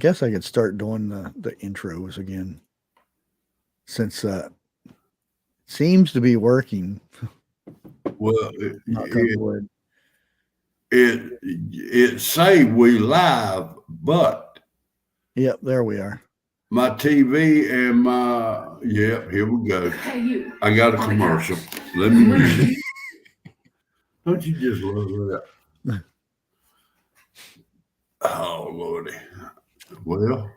guess I could start doing the intros again since seems to be working. Well, Knock on wood. it say we live, but Yep, there we are. my TV and here we go. Hey, you. I got a commercial. Let me. Don't you just love that? Oh Lordy. Well,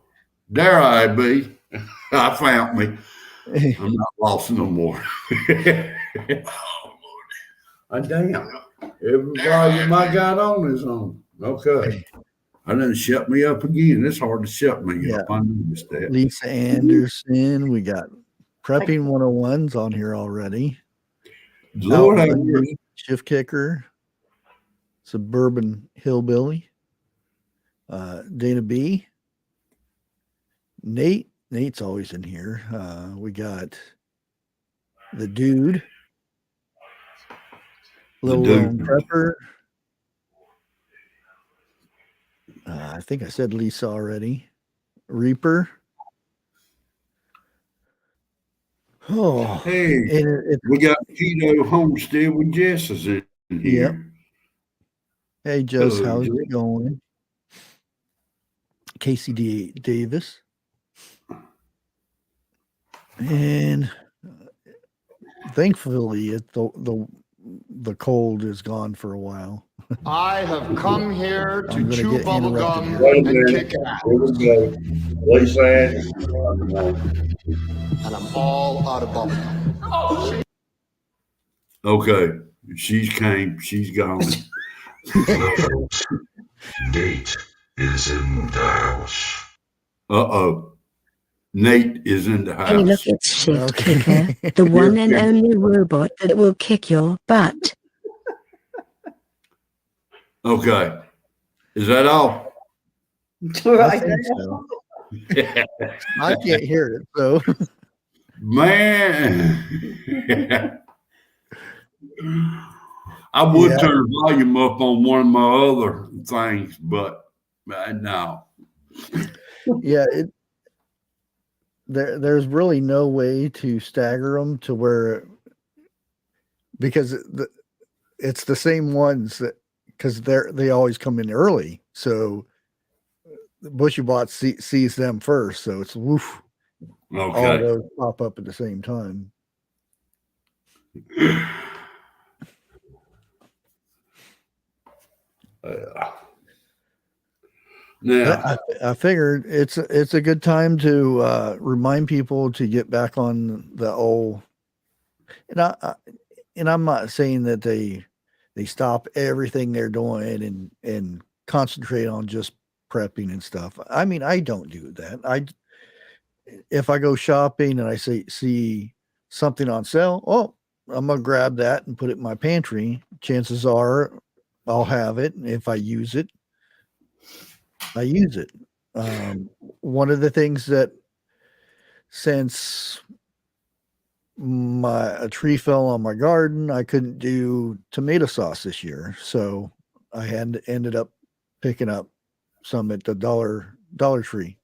there I be. I found me. I'm not lost no more. Oh Lordy. Damn. Every volume I got on is on. Okay. I done shut me up again. It's hard to shut me up. I noticed that. Lisa Anderson. We got Prepping 101s on here already. Lord have mercy. Shift Kicker. Suburban Hillbilly. Dana B. Nate's always in here. We got the Dude. Little Lone Prepper. I think I said Lisa already. Reaper. Oh, hey, we got Keto Homestead with Jess's in here. Yep. Hey, Jess, how's it going? Casey Davis. And thankfully, the cold is gone for a while. I have come here to chew bubblegum and kick ass. And I'm all out of bubblegum. Oh, okay. She's came. She's gone. Nate is in the house. Uh-oh. Nate is in the house. Hey, look, it's Shift Kicker, the one and only robot that will kick your butt. Okay. Is that all? I think so. I can't hear it, so. Man. I would turn the volume up on one of my other things, but no. Yeah, there's really no way to stagger them to where, because it's the same ones that, because they always come in early, so the Bushy Bot sees them first, so it's woof. Okay. All those pop up at the same time. Now, I figured it's a good time to remind people to get back on the old. And I'm not saying that they stop everything they're doing and concentrate on just prepping and stuff. I mean, I don't do that. If I go shopping and I see something on sale, I'm gonna grab that and put it in my pantry. Chances are I'll have it, and if I use it, I use it. One of the things that, since a tree fell on my garden, I couldn't do tomato sauce this year, so I ended up picking up some at the Dollar Tree.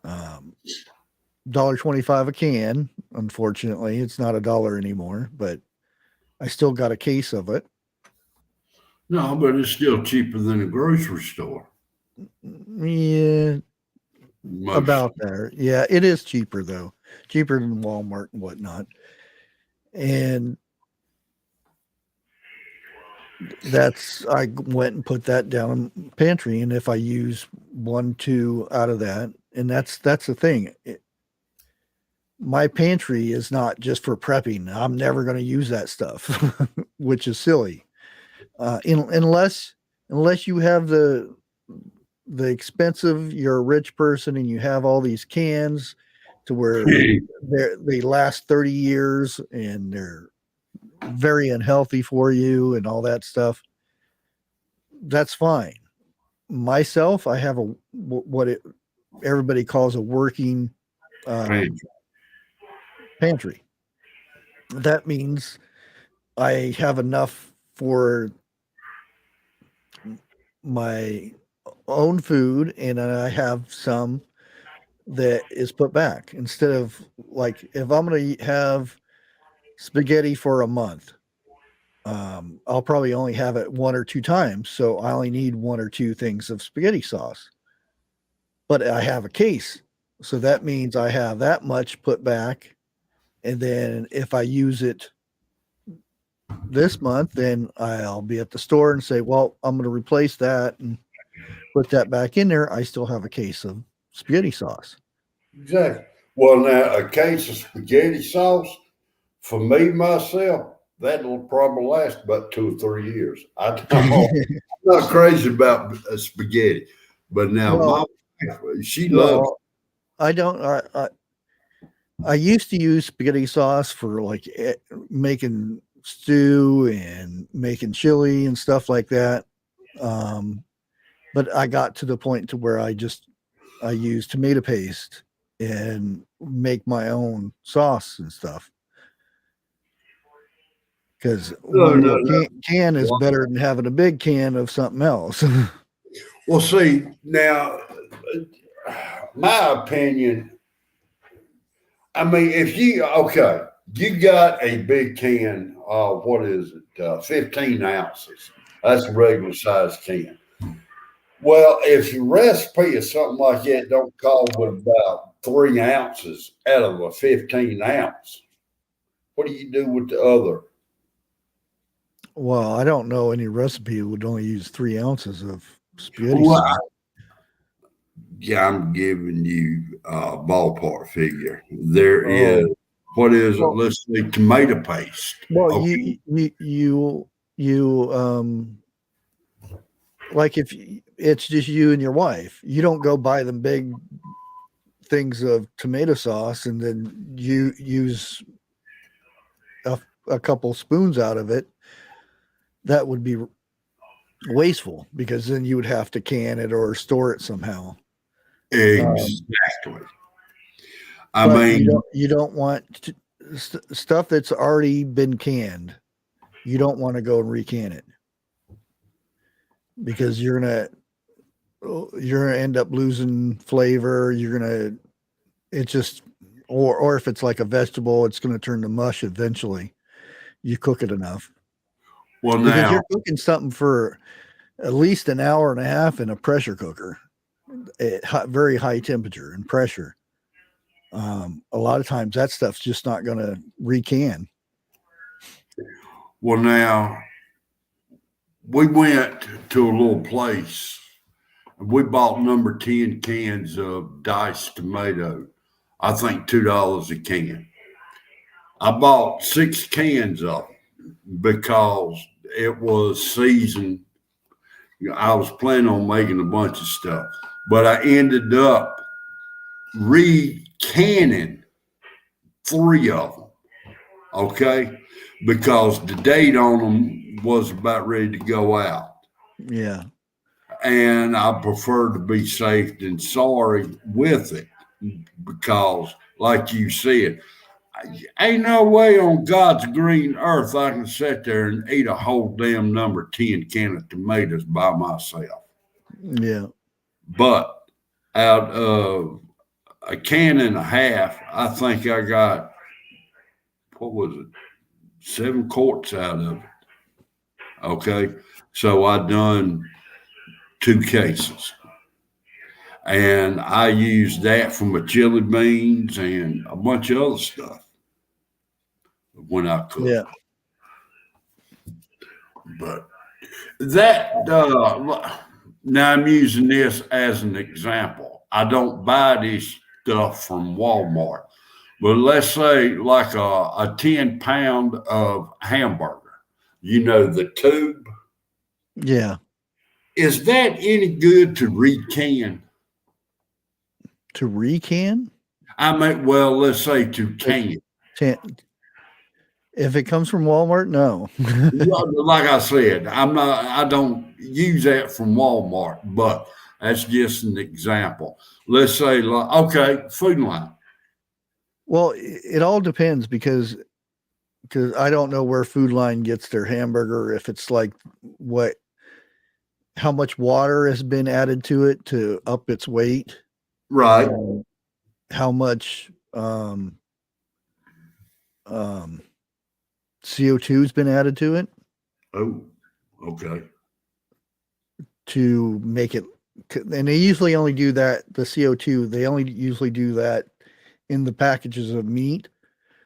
$1.25 a can. Unfortunately, it's not $1 anymore, but I still got a case of it. No, but it's still cheaper than a grocery store. Yeah, about there. Yeah, it is cheaper though. Cheaper than Walmart and whatnot. And I went and put that down in pantry, and if I use 1-2 out of that, and that's the thing. My pantry is not just for prepping. I'm never going to use that stuff, which is silly. Unless you have the expensive, you're a rich person and you have all these cans to where they last 30 years and they're very unhealthy for you and all that stuff. That's fine. Myself, I have what everybody calls a working pantry. That means I have enough for my own food, and I have some that is put back. Instead of, like, if I'm going to have spaghetti for a month, I'll probably only have it 1 or 2 times. So I only need 1 or 2 things of spaghetti sauce, but I have a case. So that means I have that much put back. And then if I use it this month, then I'll be at the store and say, well, I'm going to replace that and put that back in there. I still have a case of spaghetti sauce. Exactly. Well, now a case of spaghetti sauce for me myself, that'll probably last about 2 or 3 years. I'm not crazy about spaghetti, but now Well, my wife, she loves. well, I don't. I used to use spaghetti sauce for like making stew and making chili and stuff like that. But I got to the point to where I use tomato paste and make my own sauce and stuff. Because No, one no, little no. can is better than having a big can of something else. Well, see, now, my opinion, I mean, if you got a big can, what is it, 15 ounces. That's a regular size can. Well, if your recipe is something like that, don't call but about 3 ounces out of a 15 ounce, what do you do with the other? Well, I don't know any recipe that would only use 3 ounces of spaghetti Well, sauce. yeah, I'm giving you a ballpark figure. There is, Oh, what is it? well, Let's say tomato paste. well, Okay. you like if it's just you and your wife, you don't go buy them big things of tomato sauce and then you use a couple spoons out of it. That would be wasteful because then you would have to can it or store it somehow. Exactly. I But mean, you don't want stuff that's already been canned. You don't want to go and recan it because you're gonna end up losing flavor. You're gonna it just or if it's like a vegetable, it's gonna turn to mush eventually. You cook it enough well, because now, you're cooking something for at least an hour and a half in a pressure cooker at very high temperature and pressure. A lot of times that stuff's just not going to recan. well, now, we went to a little place. We bought number 10 cans of diced tomato. I think $2 a can. I bought 6 cans of them because it was seasoned. I was planning on making a bunch of stuff, but I ended up recanning 3 of them. Okay, because the date on them was about ready to go out. Yeah. And I prefer to be safe than sorry with it because, like you said, ain't no way on God's green earth I can sit there and eat a whole damn number 10 can of tomatoes by myself. Yeah. But out of a can and a half, I think I got, what was it, 7 quarts out of it. Okay. So I done 2 cases. And I used that for my chili beans and a bunch of other stuff when I cook. Yeah. But that, now I'm using this as an example. I don't buy this stuff from Walmart, but let's say like a 10 pound of hamburger, the tube. Yeah. Is that any good to recan? To recan? I mean, well, let's say to can. If it comes from Walmart, no. Like I said, I don't use that from Walmart, but that's just an example. Let's say, okay, Food Line. Well, it all depends because I don't know where Food Line gets their hamburger. If it's like what how much water has been added to it to up its weight, Right. how much CO2 has been added to it Oh, okay. to make it. And they usually only do that, the CO2, they only usually do that in the packages of meat.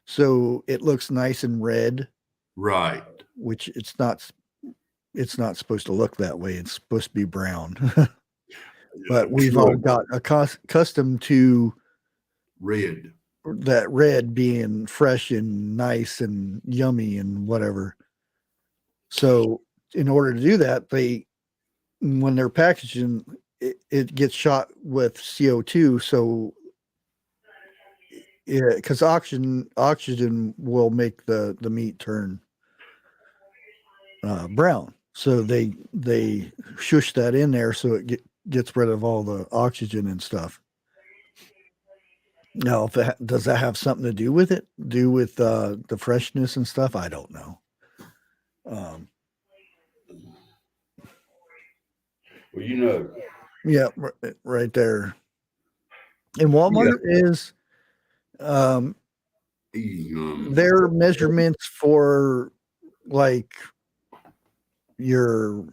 So it looks nice and red, Right. which it's not supposed to look that way. It's supposed to be brown. But we've all got accustomed to red. that red being fresh and nice and yummy and whatever. So in order to do that, when they're packaging, it gets shot with CO2. So because oxygen will make the meat turn brown. So they shush that in there so it gets rid of all the oxygen and stuff. Now, does that have something to do with it? Do with the freshness and stuff? I don't know. Well, you know. Yeah, right there. And Walmart is their measurements for like your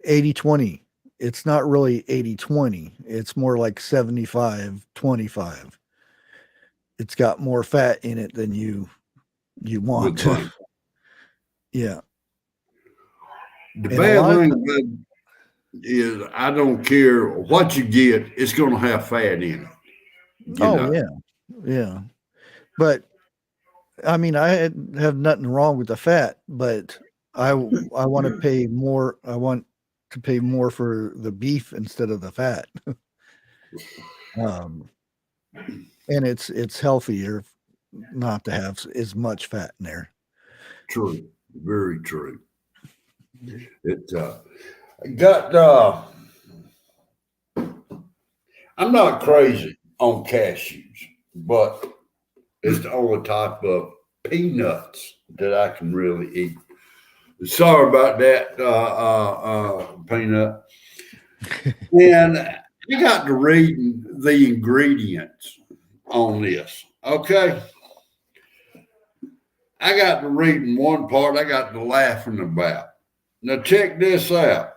80-20. It's not really 80-20. It's more like 75-25. It's got more fat in it than you want. Yeah. The And bad thing is I don't care what you get, it's going to have fat in it. Yeah. But I mean, I have nothing wrong with the fat, but I want to pay more. I want to pay more for the beef instead of the fat. And it's healthier not to have as much fat in there. True, very true. It got. I'm not crazy on cashews, but it's the only type of peanuts that I can really eat. Sorry about that, peanut. And I got to reading the ingredients on this. Okay. I got to reading one part I got to laughing about. Now check this out.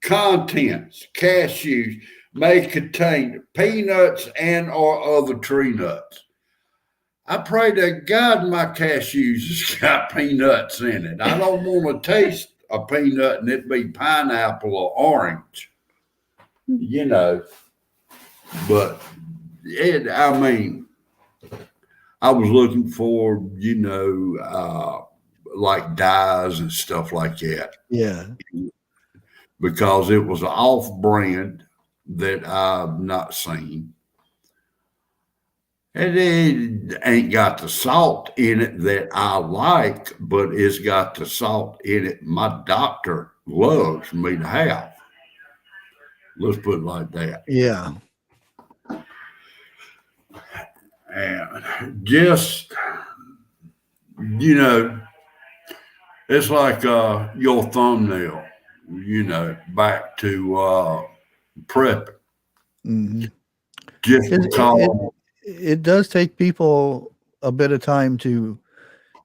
Contents, cashews may contain peanuts and or other tree nuts. I pray to God my cashews has got peanuts in it. I don't want to taste a peanut and it be pineapple or orange, you know. But I mean, I was looking for, like dyes and stuff like that. Yeah. Because it was an off brand that I've not seen. And it ain't got the salt in it that I like, but it's got the salt in it my doctor loves me to have. Let's put it like that. Yeah. And just, it's like your thumbnail, back to prepping. Mm-hmm. Just because it does take people a bit of time to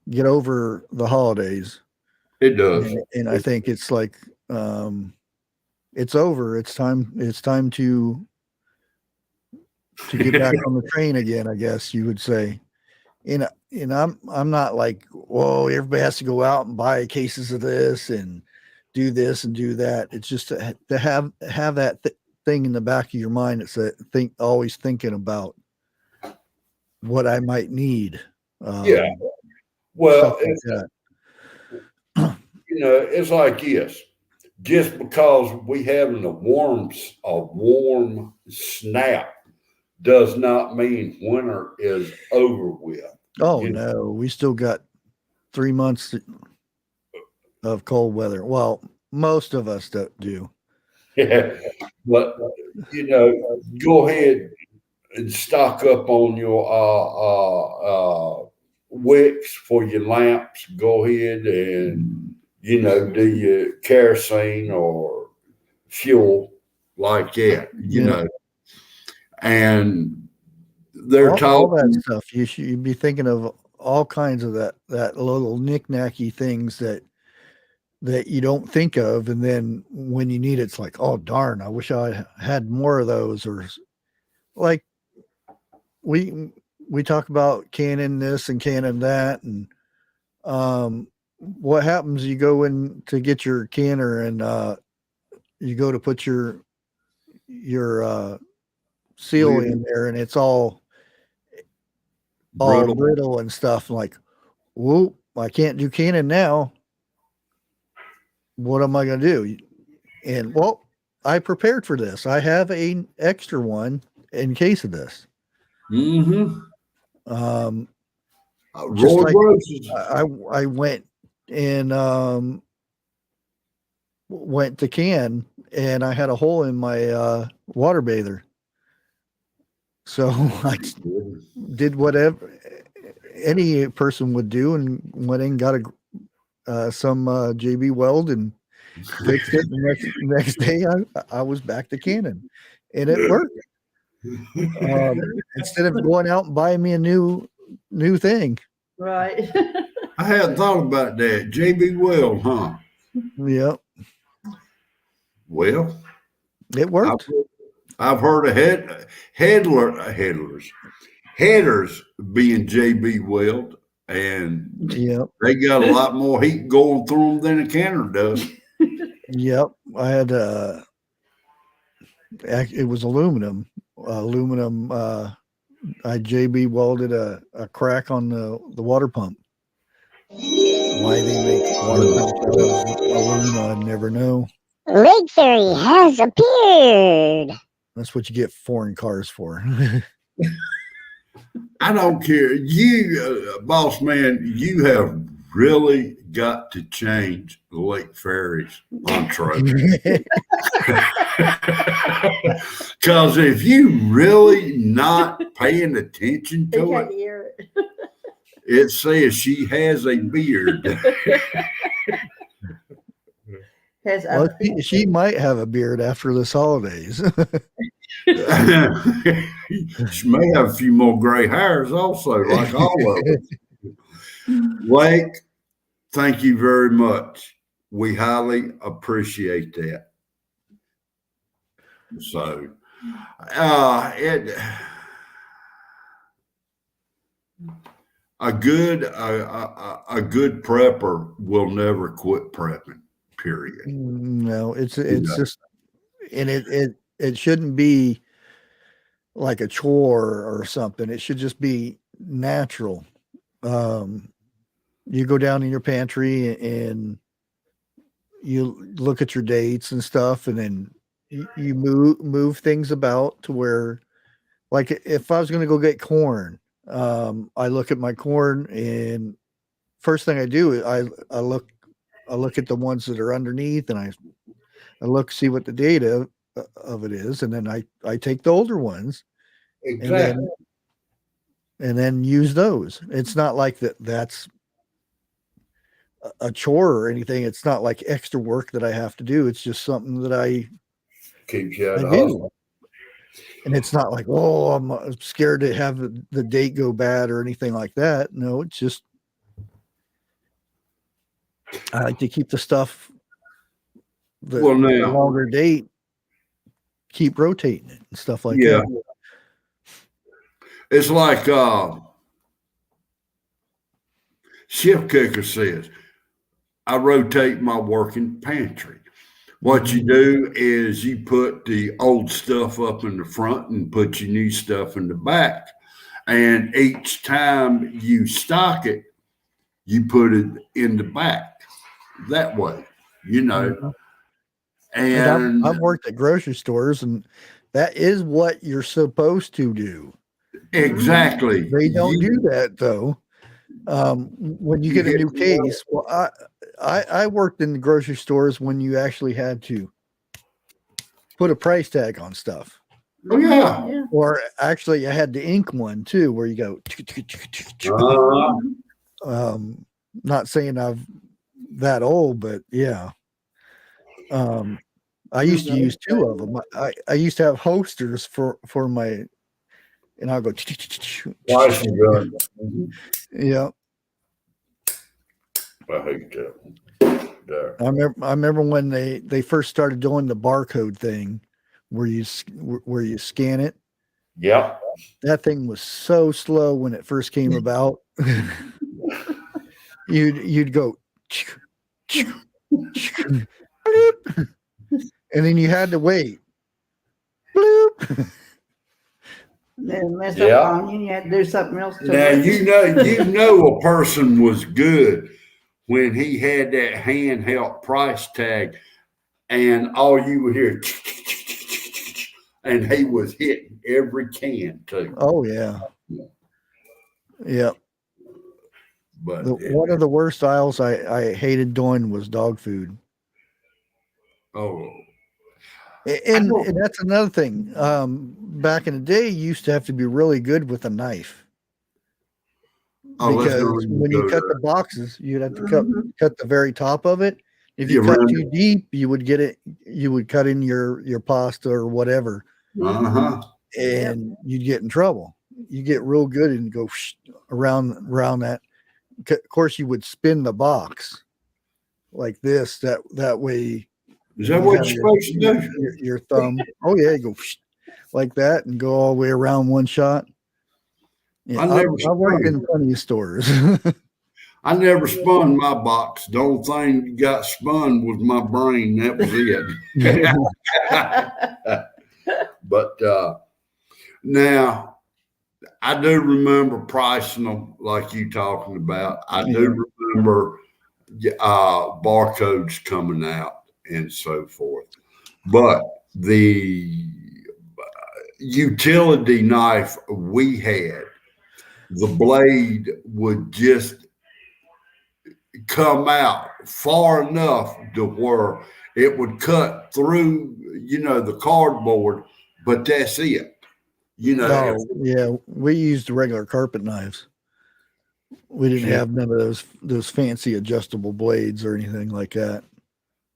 get over the holidays. It does. And I think it's like it's over. It's time to get back on the train again, I guess you would say. And I'm not like, whoa, everybody has to go out and buy cases of this and do this and do that. It's just to have that thing in the back of your mind. It's always thinking about what I might need. Yeah. Well, it's like this. Just because we having a warm snap does not mean winter is over with. Oh no, we still got 3 months of cold weather. Well, most of us do. Yeah, but go ahead and stock up on your wicks for your lamps. Go ahead and do your kerosene or fuel like that, you Yeah. know. And they're all that talking. stuff. You'd be thinking of all kinds of that little knick-knacky things that you don't think of, and then when you need it, it's like, oh darn, I wish I had more of those. Or like we talk about canning this and canning that, and what happens? You go in to get your canner, and you go to put your seal in there, and it's all brittle and stuff. Like, whoop, I can't do canning now. What am I going to do? And well, I prepared for this. I have an extra one in case of this. Mm-hmm. Just Roy like Roses. I went and went to can, and I had a hole in my water bather. So I did whatever any person would do, and went in and got some JB Weld and fixed it. The next day, I was back to canning, and it worked. Instead of going out and buying me a new thing. Right. I hadn't thought about that. JB Weld, huh? Yep. Well, it worked. I've heard of headers being JB Weld, and yep, they got a lot more heat going through them than a canner does. Yep. I had it was aluminum. I JB welded a crack on the water pump. Why they make water pumps out of aluminum, I never know. Lake Fairy has appeared. That's what you get foreign cars for. I don't care. You, boss man, you have really got to change the Lake Ferry's entree. Because if you really not paying attention to it, it says she has a beard. Well, she might have a beard after this holidays. She may have a few more gray hairs also, like all of them. Lake, thank you very much. We highly appreciate that. So, a good prepper will never quit prepping. Period. No, it's just, and it shouldn't be like a chore or something. It should just be natural. You go down in your pantry and you look at your dates and stuff, and then you move things about to where, like, if I was going to go get corn, I look at my corn, and first thing I do is I look at the ones that are underneath, and I look, see what the data of it is, and then I take the older ones, exactly, and then use those. It's not like that's a chore or anything. It's not like extra work that I have to do. It's just something that I do. And it's not like, oh, I'm scared to have the date go bad or anything like that. No, it's just, I like to keep the stuff, the longer date, keep rotating it and stuff like that. It's like Shift Kicker says, I rotate my working pantry. What you do is you put the old stuff up in the front and put your new stuff in the back. And each time you stock it, you put it in the back that way, you know. And I've worked at grocery stores, and that is what you're supposed to do. Exactly. They don't do that though. When you get a new case, well, I worked in the grocery stores when you actually had to put a price tag on stuff. Oh yeah. Or actually I had the ink one too, where you go not saying I'm that old, but yeah. I used to use two of them. I used to have holsters for my, and I'll go. Twice you gun. Yeah, I hate that. There. I remember when they first started doing the barcode thing, where you scan it. Yep. That thing was so slow when it first came about. you'd go, bloop, and then you had to wait. Bloop. Then mess Yeah. up on you. You had to do something else to Now it. you know a person was good when he had that handheld price tag, and all you would hear, and he was hitting every can too. Oh yeah, yeah. But One of the worst aisles I hated doing was dog food. oh, And that's another thing. Back in the day, you used to have to be really good with a knife. let's Because not even when you go cut there. the boxes, you'd have to cut the very top of it. If you Yeah, cut right. too deep, you would cut in your pasta or whatever, and you'd get in trouble. You get real good and go around that. Of course, you would spin the box like this. That way. Is that what have you're supposed to do? Your thumb. Oh yeah, you go like that and go all the way around one shot. Yeah, I worked in plenty of stores. I never spun my box. The only thing that got spun was my brain. That was it. But now I do remember pricing them like you talking about. I do remember barcodes coming out and so forth. But the utility knife we had, the blade would just come out far enough to where it would cut through, the cardboard, but that's it. Yeah, we used regular carpet knives. We didn't have none of those fancy adjustable blades or anything like that.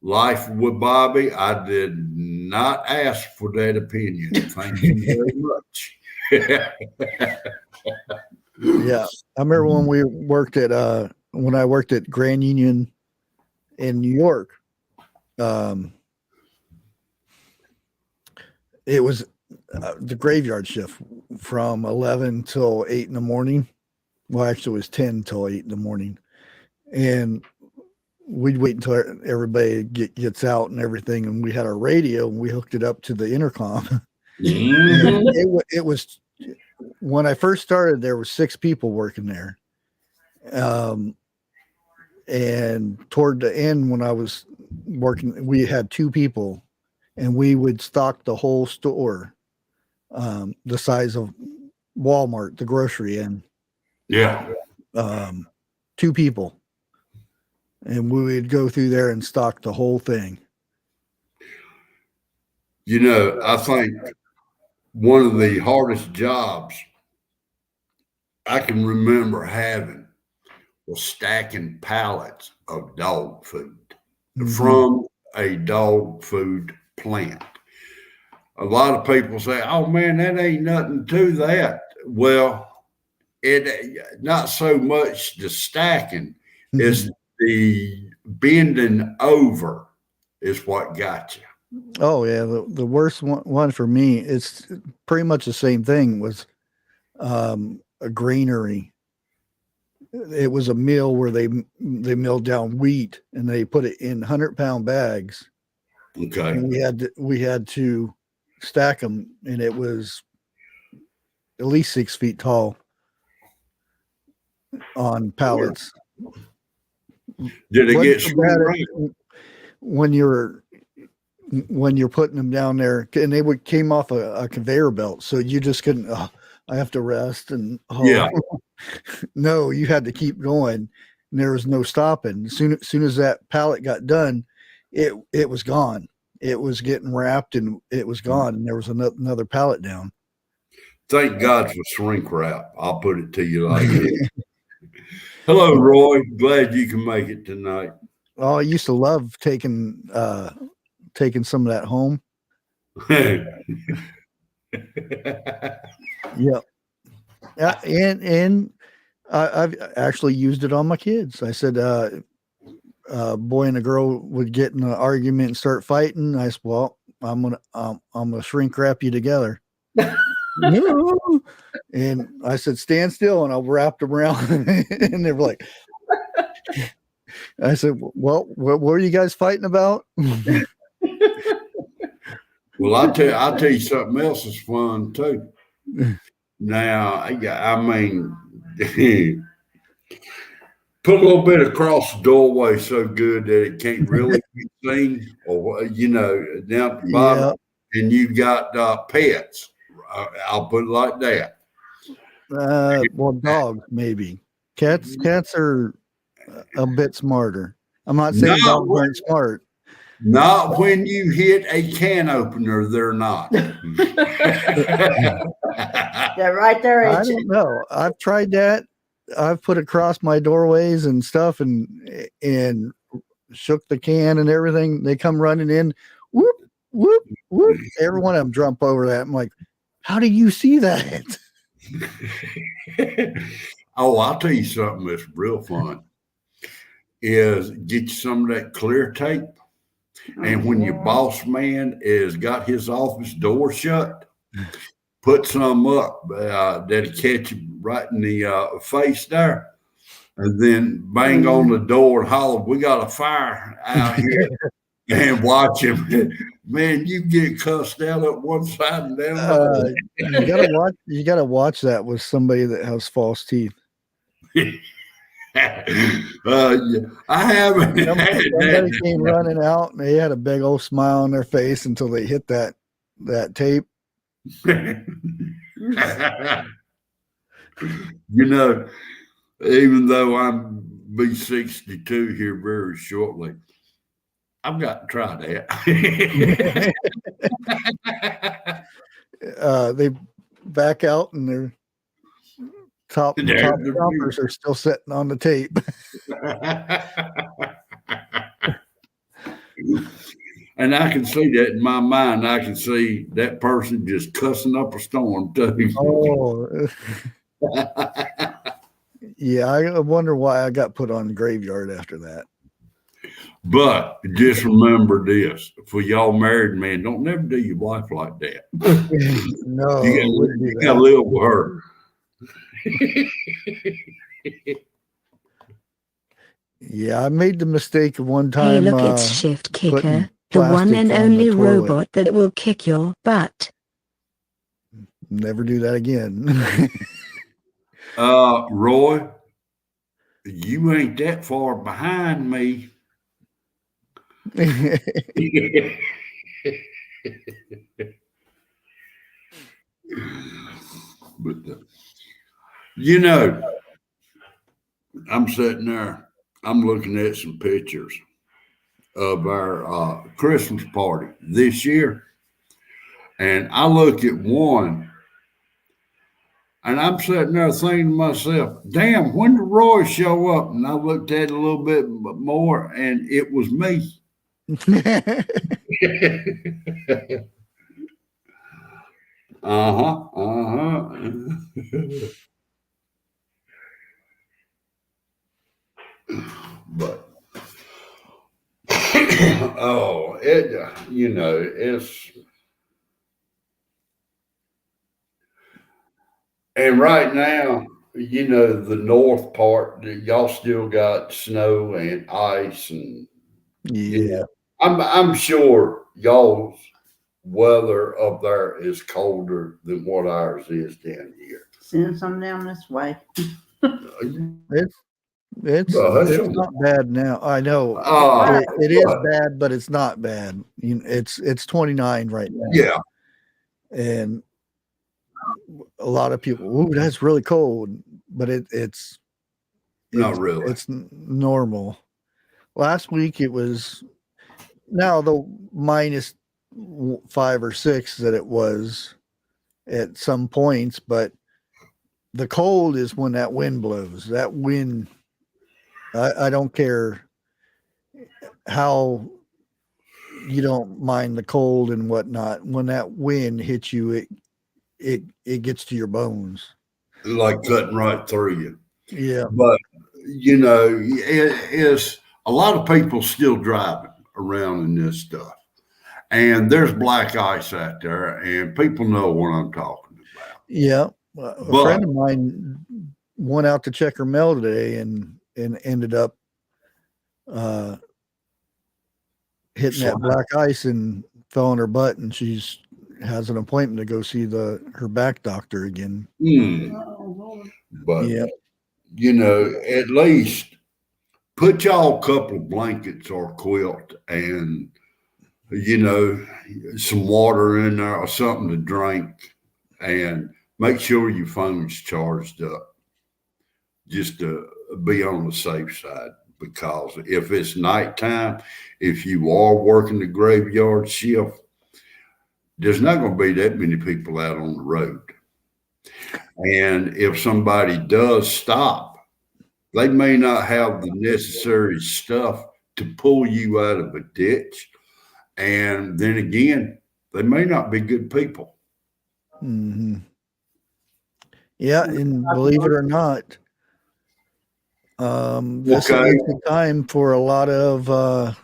Life with Bobby, I did not ask for that opinion. Thank you very much. Yeah, I remember when I worked at Grand Union in New York. It was the graveyard shift from 11 till 8 in the morning. Well, actually, it was 10 till 8 in the morning, and we'd wait until everybody gets out and everything, and we had our radio and we hooked it up to the intercom. It was when I first started, there were 6 people working there. And toward the end, when I was working, we had 2 people, and we would stock the whole store, the size of Walmart, the grocery end. Yeah. 2 people. And we would go through there and stock the whole thing. I think one of the hardest jobs I can remember having was stacking pallets of dog food from a dog food plant. A lot of people say, "Oh man, that ain't nothing to that." Well, it not so much the stacking, it's the bending over is what got you. Oh yeah, the worst one for me, it's pretty much the same thing, was a granary. It was a mill where they milled down wheat and they put it in 100-pound bags. Okay. And we had to stack them, and it was at least 6 feet tall on pallets. Did it Wasn't get so screwed bad around? when you're putting them down there, and they came off a conveyor belt, so you just couldn't. I have to rest, and Yeah. No, you had to keep going. And there was no stopping. As soon as that pallet got done, it was gone. It was getting wrapped, and it was gone. And there was another pallet down. Thank God for shrink wrap. I'll put it to you like that. Hello, Roy. Glad you can make it tonight. Oh, I used to love taking taking some of that home. Yeah. And I've actually used it on my kids. I said, a boy and a girl would get in an argument and start fighting. I said, well, I'm gonna shrink wrap you together. No. And I said, stand still, and I wrapped them around, and they were like, I said, well, what were you guys fighting about? Well, I'll tell you something else is fun too. Now, I mean, put a little bit across the doorway so good that it can't really be seen, or down at the bottom, and you got pets. I'll put it like that. Well, dogs maybe. Cats are a bit smarter. I'm not saying dogs aren't smart. Not when you hit a can opener, they're not. They're right there. I don't know. I've tried that. I've put across my doorways and stuff, and shook the can and everything. They come running in. Whoop, whoop, whoop. Every one of them jump over that. I'm like, how do you see that? Oh, I'll tell you something that's real fun. Is get you some of that clear tape. And when your boss man has got his office door shut, put some up that'll catch you right in the face there, and then bang on the door and holler, "We got a fire out here!" and watch him. Man, you get cussed out at one side and down. You gotta watch that with somebody that has false teeth. I haven't. Somebody came running out and they had a big old smile on their face until they hit that tape. Even though I'm be 62 here very shortly, I've got to try that. They back out and their top choppers are still sitting on the tape. And I can see that in my mind. I can see that person just cussing up a storm too. Oh, yeah. I wonder why I got put on the graveyard after that. But just remember this: for y'all married men, don't never do your wife like that. No, you gotta live with her. Yeah, I made the mistake of one time. Hey, look, it's Shift Kicker, the one and only robot that will kick your butt. Never do that again. Roy, you ain't that far behind me. But I'm sitting there, I'm looking at some pictures of our Christmas party this year, and I look at one, and I'm sitting there thinking to myself, damn, when did Roy show up? And I looked at it a little bit more, and it was me. But it's, and right now, the north part, y'all still got snow and ice, and yeah. I'm sure y'all's weather up there is colder than what ours is down here. Send some down this way. It's not bad now. I know it is bad, but it's not bad. It's 29 right now. Yeah, and a lot of people, ooh, that's really cold, but it's not really. It's normal. Last week it was now the -5 or 6 that it was at some points, but the cold is when that wind blows. That wind, I don't care how you don't mind the cold and whatnot. When that wind hits you, it gets to your bones. Like cutting right through you. Yeah. But it is a lot of people still driving around in this stuff, and there's black ice out there, and people know what I'm talking about. Yeah. A friend of mine went out to check her mail today and ended up hitting that black ice and fell on her butt, and she's has an appointment to go see her back doctor again. But yeah, at least put y'all a couple of blankets or quilt and some water in there or something to drink, and make sure your phone's charged up just to be on the safe side. Because if it's nighttime, if you are working the graveyard shift, there's not going to be that many people out on the road. And if somebody does stop, they may not have the necessary stuff to pull you out of a ditch. And then again, they may not be good people. mm-hmm. Yeah, and believe it or not, this is the time for a lot of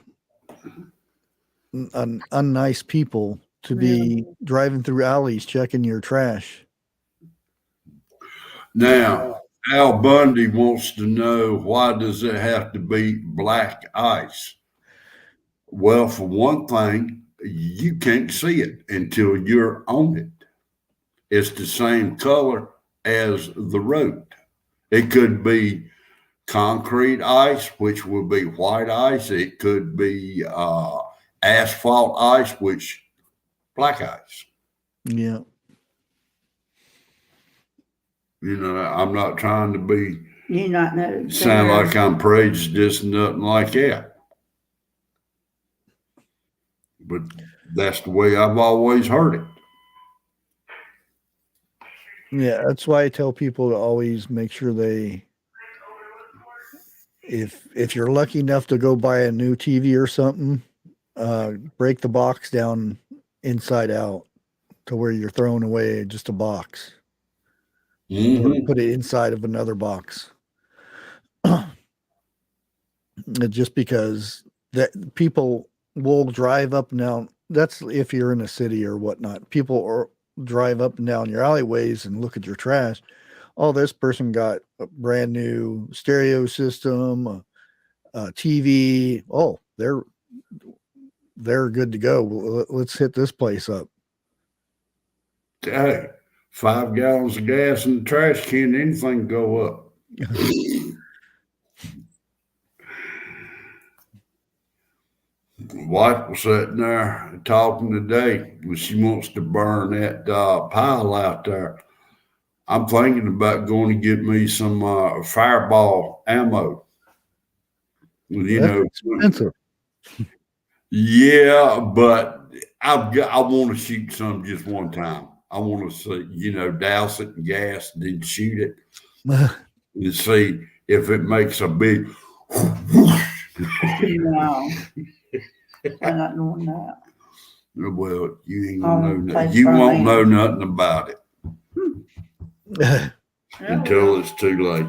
unnice people to be driving through alleys checking your trash. Now, Al Bundy wants to know, why does it have to be black ice? Well, for one thing, you can't see it until you're on it. It's the same color as the road. It could be concrete ice, which will be white ice. It could be asphalt ice, which black ice. Yeah. I'm not trying to be know sound like I'm prejudiced, nothing like that. But that's the way I've always heard it. Yeah, that's why I tell people to always make sure if you're lucky enough to go buy a new TV or something, break the box down inside out to where you're throwing away just a box. Mm-hmm. Or put it inside of another box. Just because that people will drive up and down. That's if you're in a city or whatnot. People drive up and down your alleyways and look at your trash. Oh, this person got a brand new stereo system, a TV. Oh, they're good to go. Well, let's hit this place up. Hey, 5 gallons of gas in the trash can, anything go up. Wife was sitting there talking today. She wants to burn that pile out there. I'm thinking about going to get me some fireball ammo. That's expensive. Yeah, but I want to shoot some just one time. I want to see, douse it in gas, then shoot it and see if it makes a big. No, I'm not doing that. Well, you ain't gonna know. You won't know nothing about it until it's too late.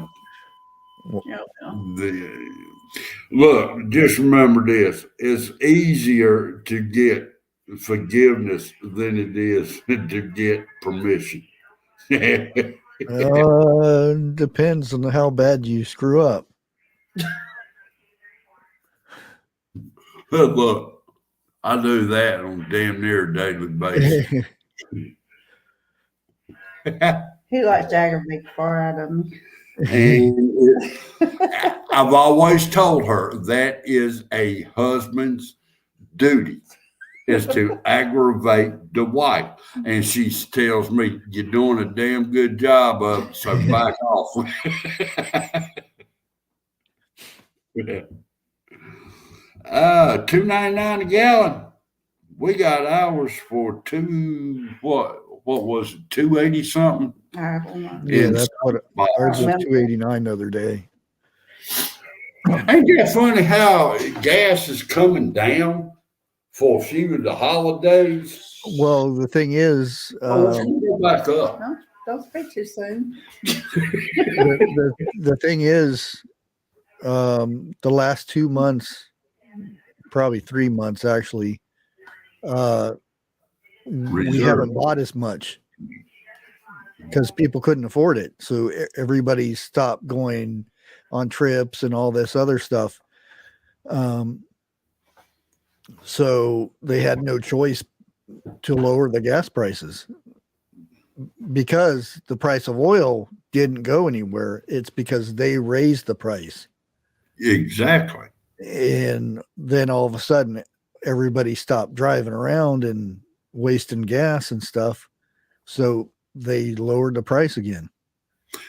Look, just remember this: it's easier to get forgiveness than it is to get permission. Depends on how bad you screw up. Look, I do that on damn near a daily basis. He likes to aggravate the far out of me. And I've always told her that is a husband's duty, is to aggravate the wife. And she tells me, you're doing a damn good job of it, so back off. $2.99 a gallon. We got ours for what was it, 280 something? Yeah, that's what ours was 289 the other day. Ain't that funny how gas is coming down for a few of the holidays. Well, the thing is, Let's go back up. Don't speak too soon. the thing is, the last 2 months, probably 3 months actually, we haven't bought as much because people couldn't afford it. So everybody stopped going on trips and all this other stuff. So they had no choice to lower the gas prices because the price of oil didn't go anywhere. It's because they raised the price. Exactly. And then all of a sudden, everybody stopped driving around and wasting gas and stuff. So they lowered the price again.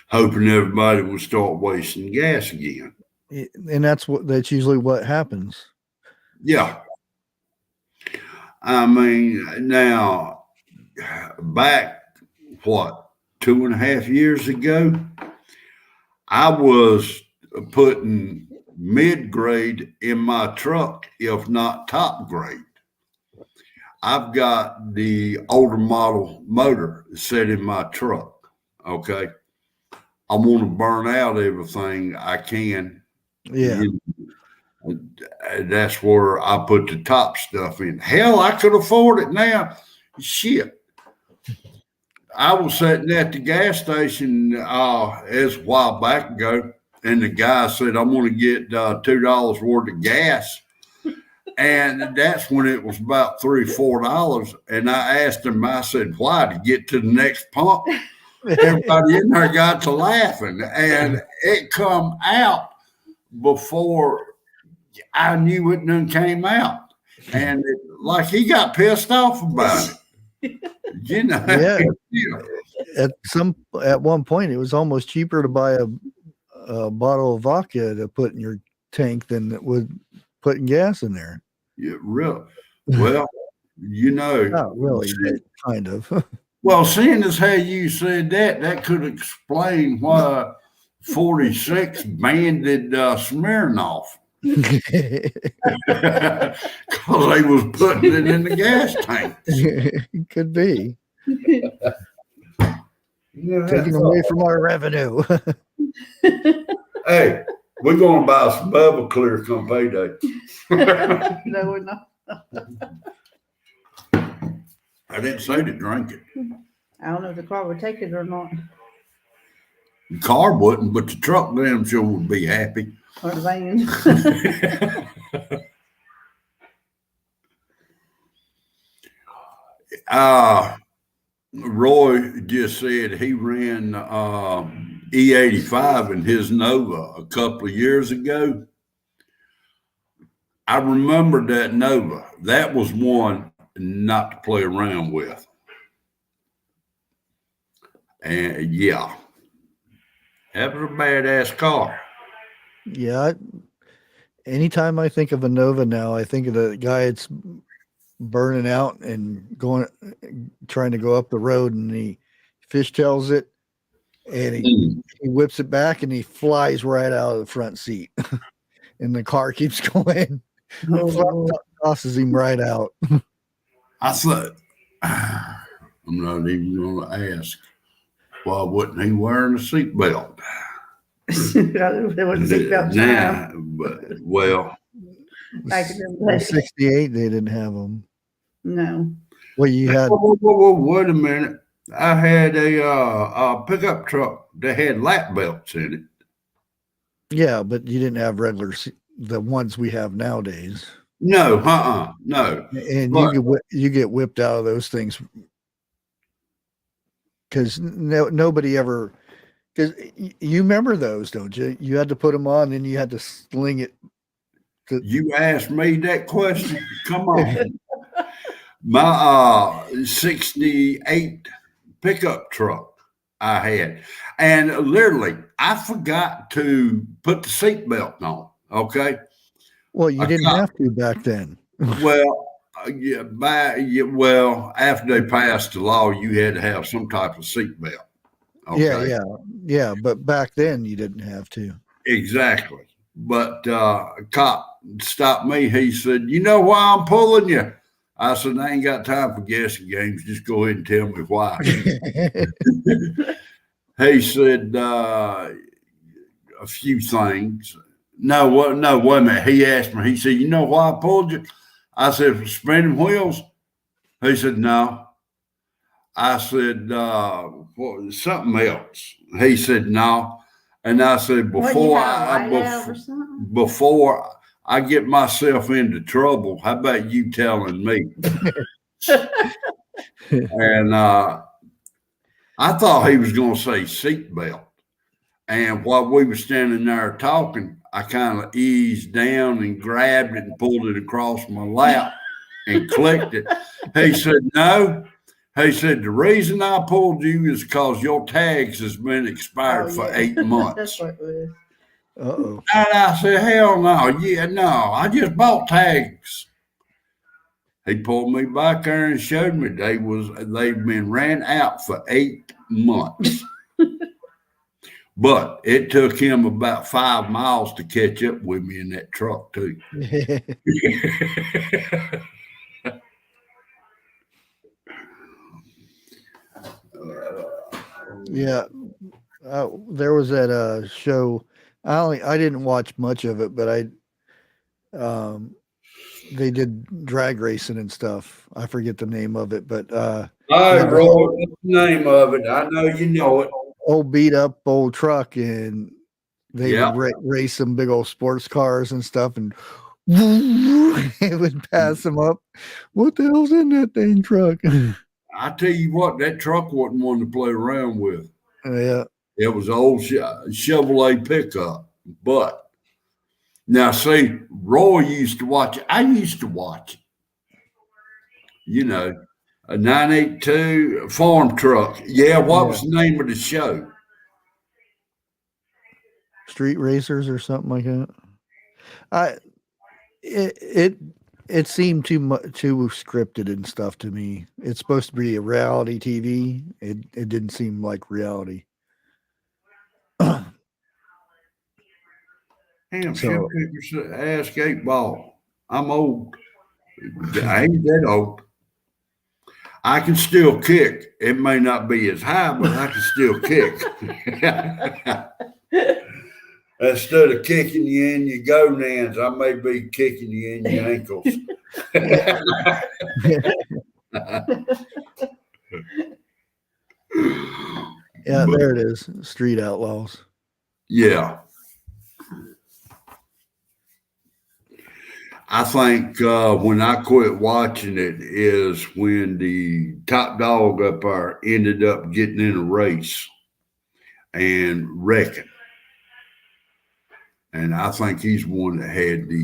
Hoping everybody will start wasting gas again. And that's usually what happens. Yeah. I mean, now, back, 2.5 years ago, I was putting mid-grade in my truck, if not top grade. I've got the older model motor set in my truck, okay? I want to burn out everything I can. Yeah. That's where I put the top stuff in. Hell, I could afford it now. Shit. I was sitting at the gas station as a while back ago, and the guy said, I'm going to get $2 worth of gas. And that's when it was about $3 or $4. And I asked him, I said, why? To get to the next pump? Everybody in there got to laughing. And it come out before I knew it done came out. And like he got pissed off about it. You know? Yeah. At one point, it was almost cheaper to buy a bottle of vodka to put in your tank than it would putting gas in there. Yeah, really. Well, you know. Not really, but kind of. Well, seeing as how you said that could explain why 46 banded Smirnoff. Because they was putting it in the gas tank. Could be. Yeah, Taking away from our revenue. Hey, we're going to buy some Bubba Clear come payday. No, we're not. I didn't say to drink it. I don't know if the car would take it or not. The car wouldn't, but the truck damn sure would be happy. Or the van. Roy just said he ran E85 in his Nova a couple of years ago. I remember that Nova. That was one not to play around with. And yeah, that was a badass car. Yeah. Anytime I think of a Nova now, I think of the guy that's burning out and trying to go up the road, and he fishtails it, and he whips it back, and he flies right out of the front seat, and the car keeps going. Tosses him right out. I thought, I'm not even going to ask, why wasn't he wearing a seatbelt? There was a seatbelt Nah, but well, back in the day. 68, they didn't have them. No. Well, you had. whoa, wait a minute. I had a pickup truck that had lap belts in it. Yeah, but you didn't have the ones we have nowadays. No, no. And But you get whipped out of those things because nobody ever. Because you remember those, don't you? You had to put them on, and you had to sling it. You asked me that question. Come on. My 68 pickup truck I had. And literally, I forgot to put the seatbelt on. Okay. Well, you didn't have to back then. Well, well, after they passed the law, you had to have some type of seatbelt. Okay? Yeah. But back then, you didn't have to. Exactly. But a cop stopped me. He said, "You know why I'm pulling you?" I said, "I ain't got time for guessing games. Just go ahead and tell me why." He said a few things. No, what? No, wait a minute. He asked me. He said, "You know why I pulled you?" I said, "For spinning wheels." He said, "No." I said, something else. He said, "No." And I said, What, you had a light out or something? before I get myself into trouble, how about you telling me? And I thought he was going to say seatbelt. And while we were standing there talking, I kind of eased down and grabbed it and pulled it across my lap and clicked it. He said, "No." He said, "The reason I pulled you is because your tags has been expired for 8 months. That's what it was. Uh-oh. And I said, "Hell no. Yeah, no. I just bought tags." He pulled me back there and showed me they've been ran out for 8 months. But it took him about 5 miles to catch up with me in that truck too. Yeah. There was that show. I didn't watch much of it, but they did drag racing and stuff. I forget the name of it, but Roy, what's the name of it? I know you know it. old beat up old truck, and they Yeah. would race some big old sports cars and stuff, and it would pass them up. What the hell's in that dang truck? I tell you what, that truck wasn't one to play around with. Yeah. It was an old Chevrolet pickup. But now, see, Roy used to watch it. I used to watch it. You know, a 982 farm truck. Yeah, what was the name of the show? Street Racers or something like that. It seemed too scripted and stuff to me. It's supposed to be a reality TV. It didn't seem like reality. Damn, So- ask 8 ball. I'm old. I ain't that old. I can still kick. It may not be as high, but I can still kick. Instead of kicking you in your gonads, I may be kicking you in your ankles. Yeah, there it is. Street Outlaws. Yeah. I think when I quit watching it is when the top dog up there ended up getting in a race and wrecking. And I think he's one that had the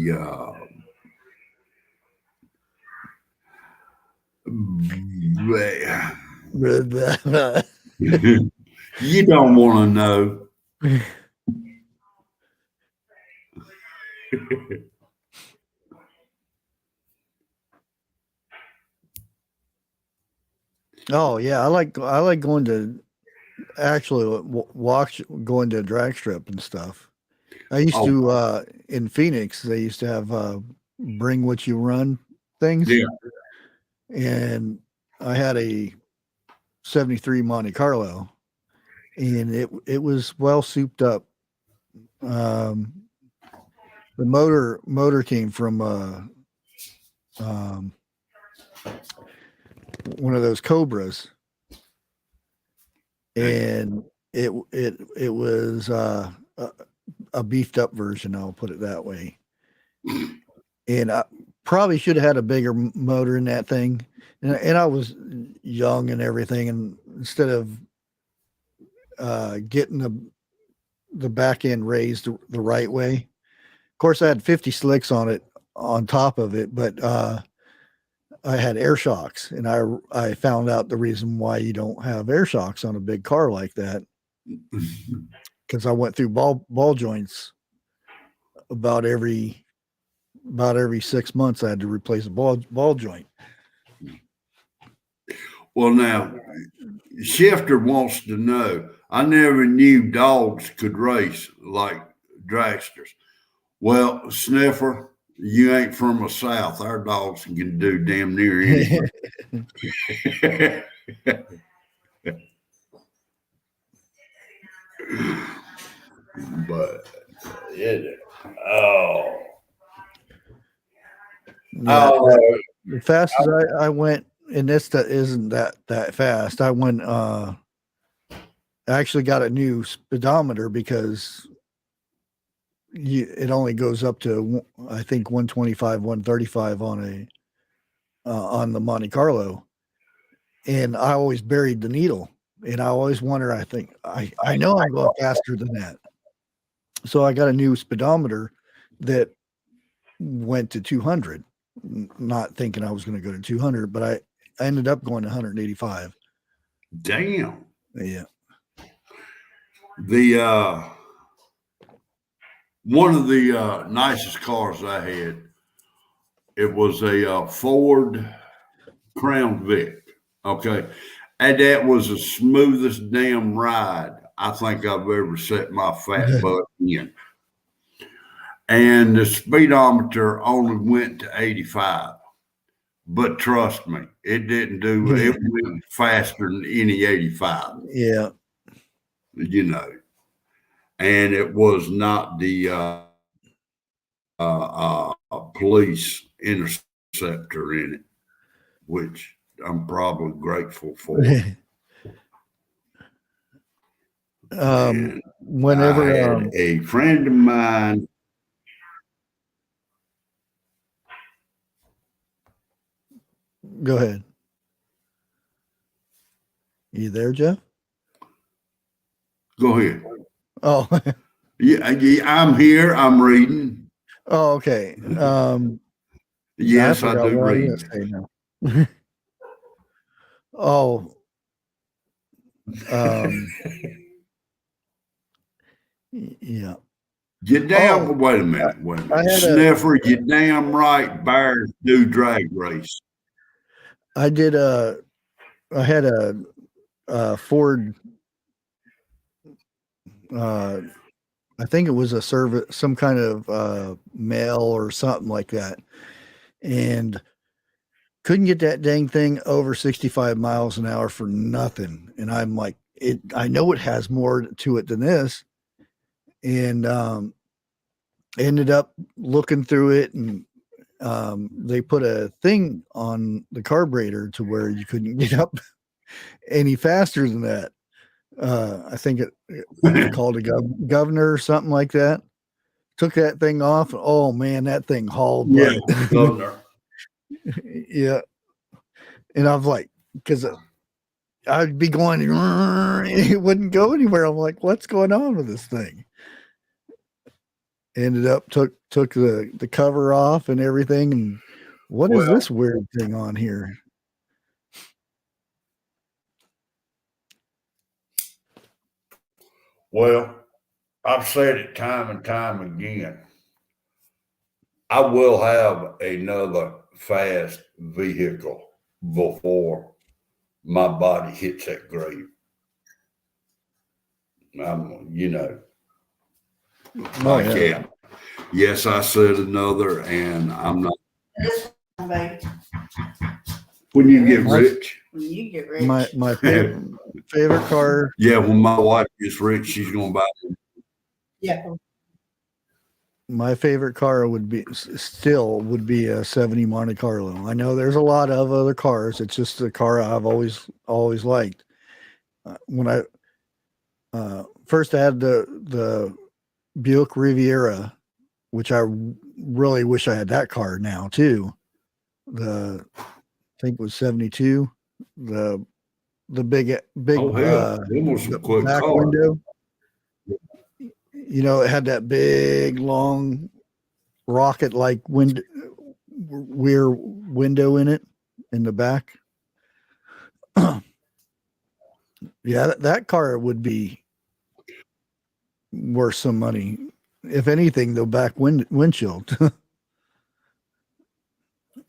you don't want to know. Oh yeah, I like going to actually watch going to a drag strip and stuff. I used to in Phoenix. They used to have bring what you run things. Yeah. And I had a 73 Monte Carlo, and it was well souped up. The motor came from one of those Cobras, and it was a beefed up version. I'll put it that way. And I probably should have had a bigger motor in that thing. And I was young and everything. And instead of getting the back end raised the right way, of course, I had 50 slicks on it on top of it, but I had air shocks, and I found out the reason why you don't have air shocks on a big car like that, because I went through ball joints about every 6 months. I had to replace a ball joint. Well, now Shifter wants to know. I never knew dogs could race like dragsters. Well, Sniffer, you ain't from the South. Our dogs can do damn near anything. But oh, Yeah, oh, the fastest I went, and isn't that fast. I went. I actually got a new speedometer because it only goes up to I think 125, 135 on the Monte Carlo, and I always buried the needle, and I always wonder. I know I'm going faster than that, so I got a new speedometer that went to 200, not thinking I was going to go to 200, but I ended up going to 185. damn. Yeah. The one of the nicest cars I had, it was a Ford Crown Vic. Okay. And that was the smoothest damn ride I think I've ever set my fat butt in. And the speedometer only went to 85. But trust me, it didn't do it went faster than any 85. Yeah. You know. And it was not the police interceptor in it, which I'm probably grateful for. Whenever I had a friend of mine. Go ahead. You there, Jeff? Go ahead. Oh. Yeah, I'm here. I'm reading. Oh, okay. Yes, I forgot do what read. I was gonna say now. Oh. Yeah. Get down. Wait a minute. Wait a minute. Sniffer, you damn right. Bears do drag race. I did I had a Ford. I think it was a service, some kind of mail or something like that, and couldn't get that dang thing over 65 miles an hour for nothing. And I'm like, I know it has more to it than this, and ended up looking through it, and they put a thing on the carburetor to where you couldn't get up any faster than that. I think it was called a governor or something like that. Took that thing off. Oh man, that thing hauled. Yeah, governor. Yeah. And I was like, because I'd be going, it wouldn't go anywhere. I'm like, what's going on with this thing? Ended up took the cover off and everything. And what is this weird thing on here? Well, I've said it time and time again. I will have another fast vehicle before my body hits that grave. You know, I can't. Yes, I said another, and I'm not. When you get rich. When you get rich. My favorite car. Yeah, when my wife gets rich, she's gonna buy them. Yeah. My favorite car would be a 70 Monte Carlo. I know there's a lot of other cars. It's just a car I've always liked. When I first had the Buick Riviera, which I really wish I had that car now too. I think it was 72. The big back window. You know, it had that big long rocket like rear window in it in the back. Yeah, that car would be worth some money. If anything, the back windshield.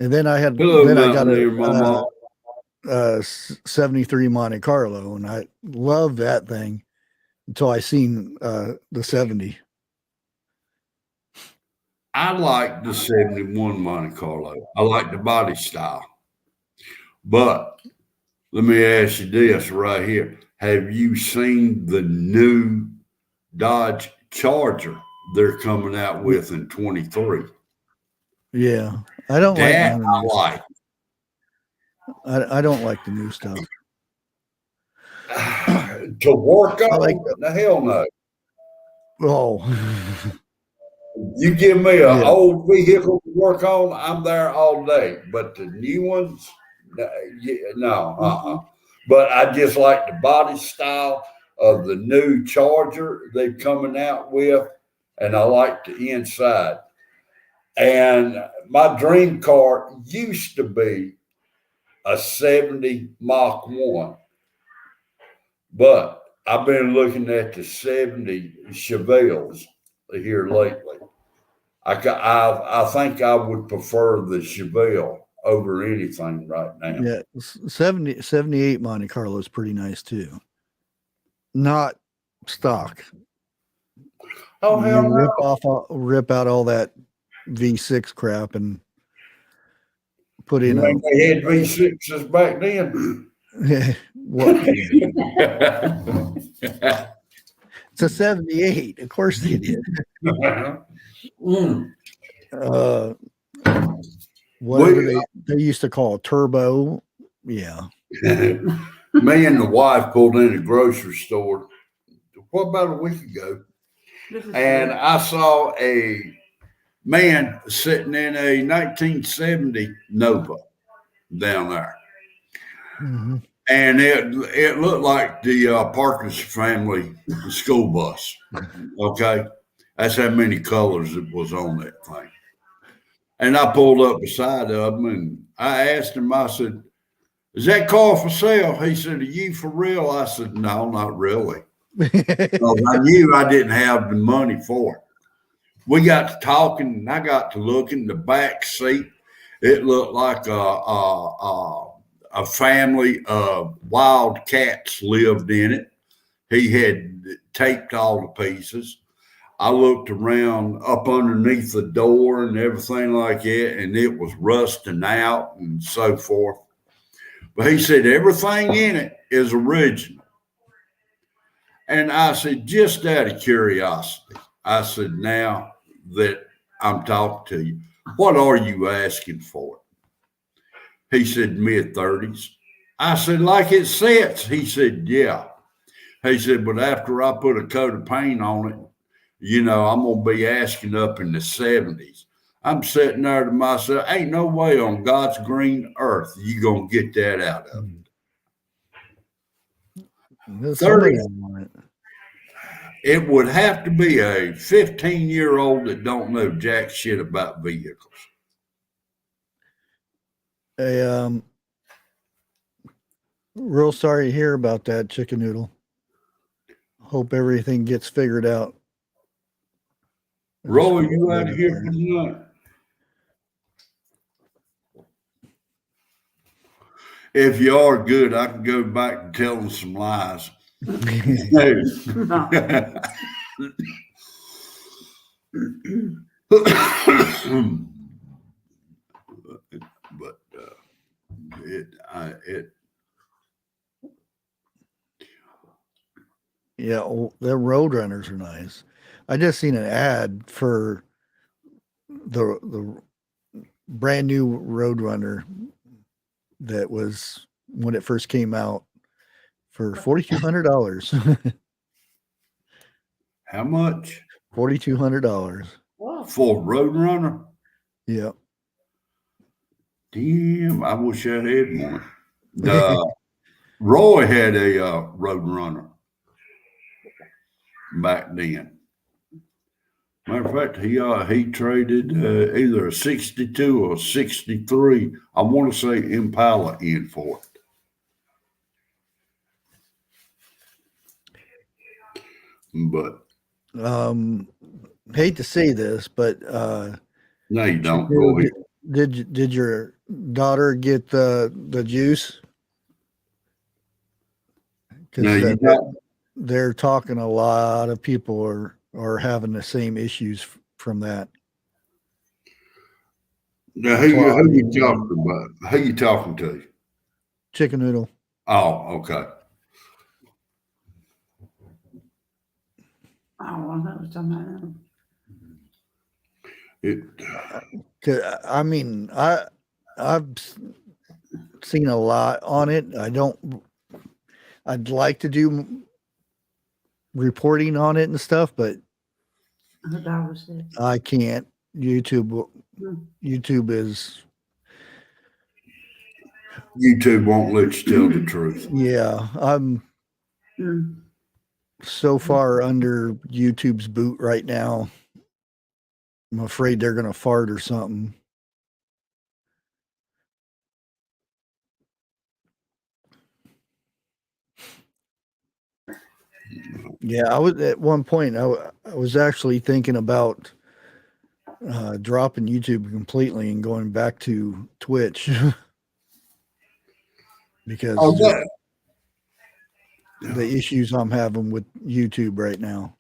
And then I got a 73 Monte Carlo, and I loved that thing until I seen the 70. I like the 71 Monte Carlo. I like the body style. But let me ask you this right here. Have you seen the new Dodge Charger they're coming out with in 23? Yeah. I don't like That none of the I new like. stuff. I don't like the new stuff. To work I like on, the hell no. Oh. You give me an Yeah. old vehicle to work on, I'm there all day. But the new ones, no. But I just like the body style of the new Charger they're coming out with, and I like the inside. And my dream car used to be a 70 Mach 1, but I've been looking at the 70 Chevelles here lately. I think I would prefer the Chevelle over anything right now. Yeah. 78 Monte Carlo is pretty nice too. Not stock. Oh hell You no! rip out all that V6 crap and put You in mean they had V6s back then? what? It's a 78. Of course they did. Whatever they used to call a turbo. Yeah. Me and the wife pulled in a grocery store, what, about a week ago, and I saw a man sitting in a 1970 Nova down there. Mm-hmm. And it looked like the Parkins family school bus. Okay. That's how many colors it was on that thing. And I pulled up beside of him and I asked him, I said, "Is that car for sale?" He said, "Are you for real?" I said, "No, not really." Because I knew I didn't have the money for it. We got to talking and I got to looking the back seat. It looked like a family of wild cats lived in it. He had taped all the pieces. I looked around up underneath the door and everything like that, and it was rusting out and so forth. But he said everything in it is original. And I said, just out of curiosity, I said, now that I'm talking to you, what are you asking for it? He said, mid-30s. I said, like it sits? He said, yeah. He said, but after I put a coat of paint on it, I'm going to be asking up in the 70s. I'm sitting there to myself, ain't no way on God's green earth you going to get that out of it. 30, it would have to be a 15-year-old that don't know jack shit about vehicles. Real sorry to hear about that, Chicken Noodle. Hope everything gets figured out. Roy, you out of here for tonight? If you are good, I can go back and tell them some lies. But yeah, the Roadrunners are nice. I just seen an ad for the brand new Roadrunner that was when it first came out for $4,200. How much? $4,200 for Roadrunner. Yeah. Damn, I wish I had one. Roy had a Roadrunner back then. Matter of fact, he traded either a 62 or 63. I want to say Impala in for it. But hate to say this, but no, you don't. Go ahead. Did your daughter get the juice? Because they're talking, a lot of people are having the same issues from that. Now, Plotting who you and talking about? Who you talking to? Chicken Noodle. Oh, okay. Oh, I know what you're talking about. It, I mean, I've seen a lot on it. I'd like to do reporting on it and stuff, but Her dog was sick. I can't. YouTube is, YouTube won't let you tell the truth. yeah, I'm Mm. so far under YouTube's boot right now. I'm afraid they're going to fart or something. Yeah, I was at one point, I was actually thinking about dropping YouTube completely and going back to Twitch because Oh, yeah. the issues I'm having with YouTube right now.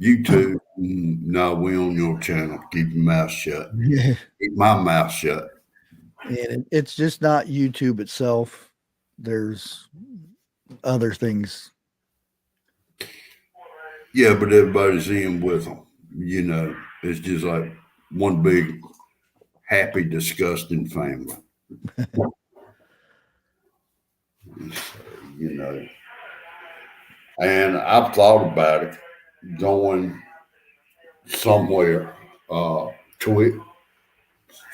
YouTube, no, we on your channel. Keep your mouth shut. Yeah. Keep my mouth shut. And it's just not YouTube itself. There's other things. Yeah, but everybody's in with them. You know, it's just like one big happy, disgusting family. You know, and I've thought about it going somewhere, Twitch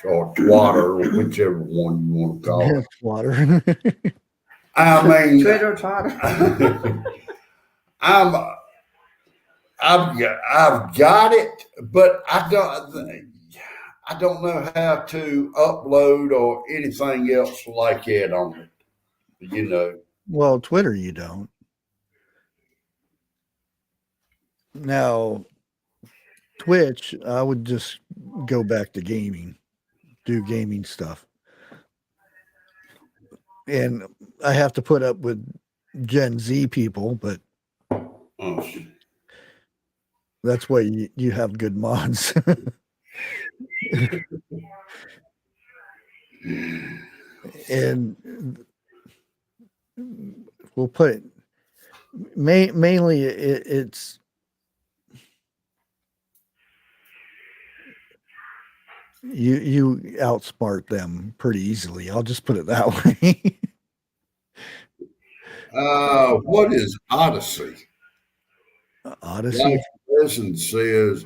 or Twatter, or whichever one you want to call it. Water. I mean, Twitter, Twitter. I've got it, but I don't know how to upload or anything else like it on it. You know. Well, Twitter, you don't. Now, Twitch, I would just go back to gaming, do gaming stuff. And I have to put up with Gen Z people, but Oh, that's why you have good mods. And we'll put it mainly it's you outsmart them pretty easily. I'll just put it that way. what is Odyssey? Odyssey. Person says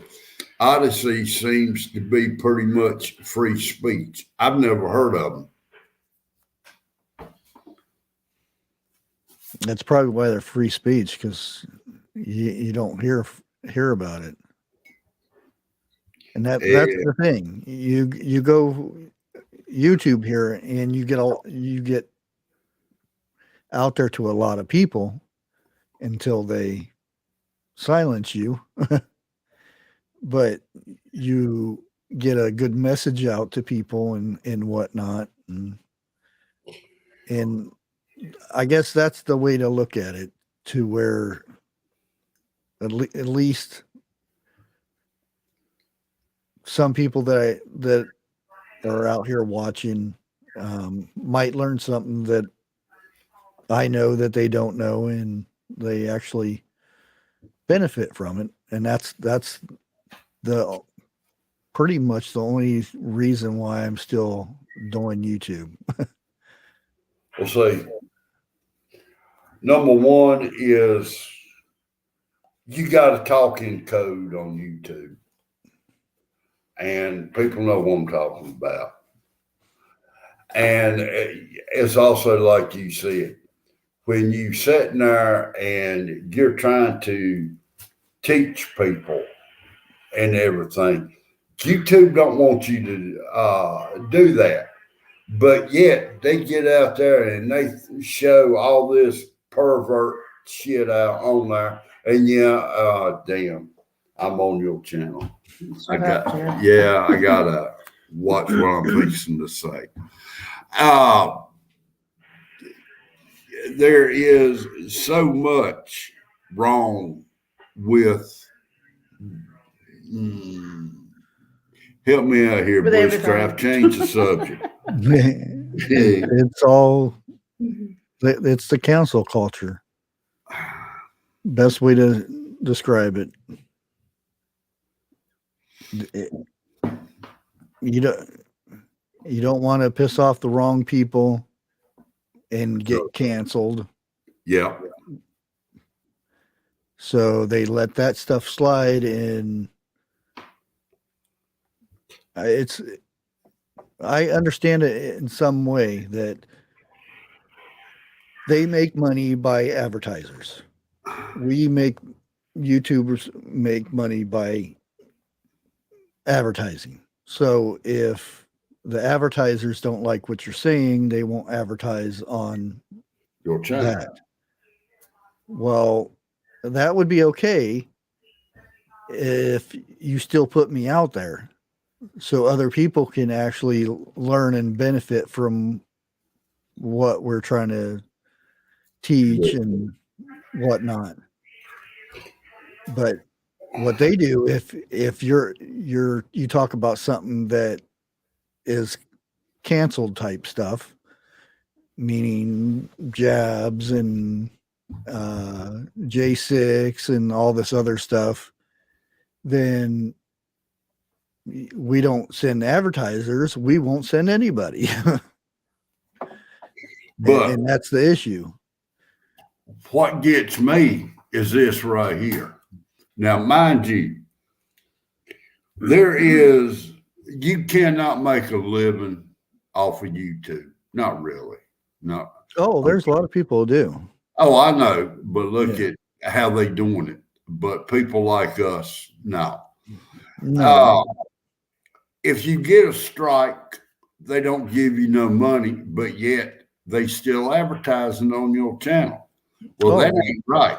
Odyssey seems to be pretty much free speech. I've never heard of them. That's probably why they're free speech, because you don't hear about it. And that's the thing. You go YouTube here and you get out there to a lot of people until they silence you. But you get a good message out to people and whatnot. And I guess that's the way to look at it, to where at least some people that are out here watching might learn something that I know that they don't know, and they actually benefit from it. And that's the pretty much the only reason why I'm still doing YouTube. We'll see. Number one is you got to talk in code on YouTube, and people know what I'm talking about. And it's also like you said, when you sitting there and you're trying to teach people and everything, YouTube don't want you to do that. But yet they get out there and they show all this pervert shit out on there. And damn, I'm on your channel. I gotta watch what I'm fixing to say. There is so much wrong with him Help me out here, With Bushcraft. everything. Change the subject. It's all, it's the council culture. Best way to describe it. You don't want to piss off the wrong people and get canceled. Yeah. So they let that stuff slide, and I understand it in some way that they make money by advertisers. YouTubers make money by advertising. So if the advertisers don't like what you're saying, they won't advertise on Your channel. that. Well, that would be okay if you still put me out there so other people can actually learn and benefit from what we're trying to teach and whatnot. But what they do, if you talk about something that is canceled type stuff, meaning jabs and J6 and all this other stuff, then we don't send advertisers. We won't send anybody. But and that's the issue. what gets me is this right here. Now, mind you, you cannot make a living off of YouTube. Not really. No. Oh, there's a lot of people who do. Oh, I know, but look at how they doing it. But people like us, no. If you get a strike, they don't give you no money, but yet they still advertising on your channel. Well, that ain't right.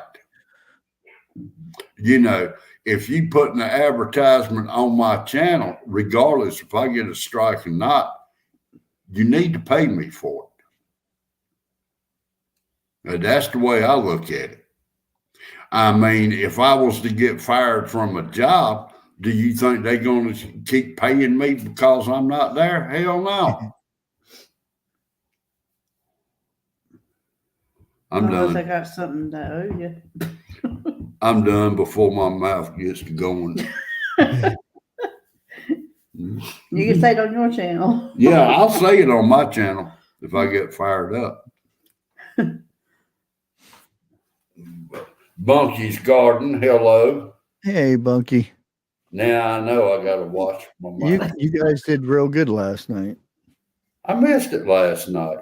You know, if you put an advertisement on my channel, regardless if I get a strike or not, you need to pay me for it. Now, that's the way I look at it. I mean, if I was to get fired from a job, do you think they're going to keep paying me because I'm not there? Hell no. I'm Unless done. I got something to owe you. I'm done before my mouth gets to going. You can say it on your channel. Yeah, I'll say it on my channel if I get fired up. Bunky's Garden, hello. Hey, Bunky. Now I know I got to watch my mouth. You guys did real good last night. I missed it last night.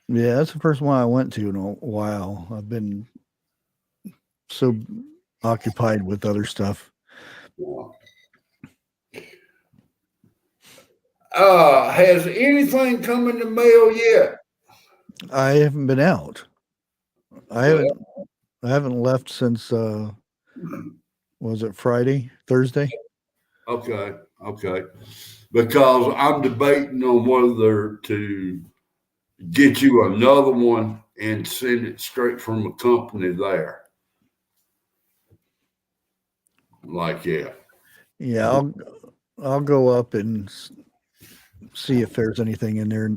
Yeah, that's the first one I went to in a while. I've been so occupied with other stuff. Has anything come in the mail yet? I haven't been out. I haven't left since was it Thursday? Okay. Because I'm debating on whether to get you another one and send it straight from a company there. Like, yeah. Yeah, I'll go up and see if there's anything in there.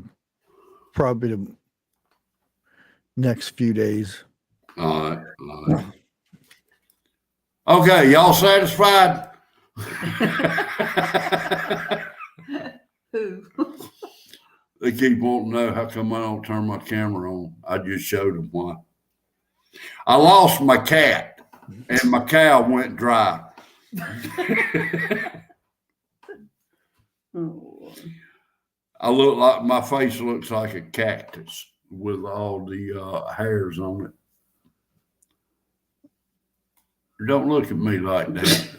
Probably the next few days. All right. Okay, y'all satisfied? Who? They keep wanting to know how come I don't turn my camera on. I just showed them why. I lost my cat and my cow went dry. Oh. My face looks like a cactus with all the hairs on it. Don't look at me like that.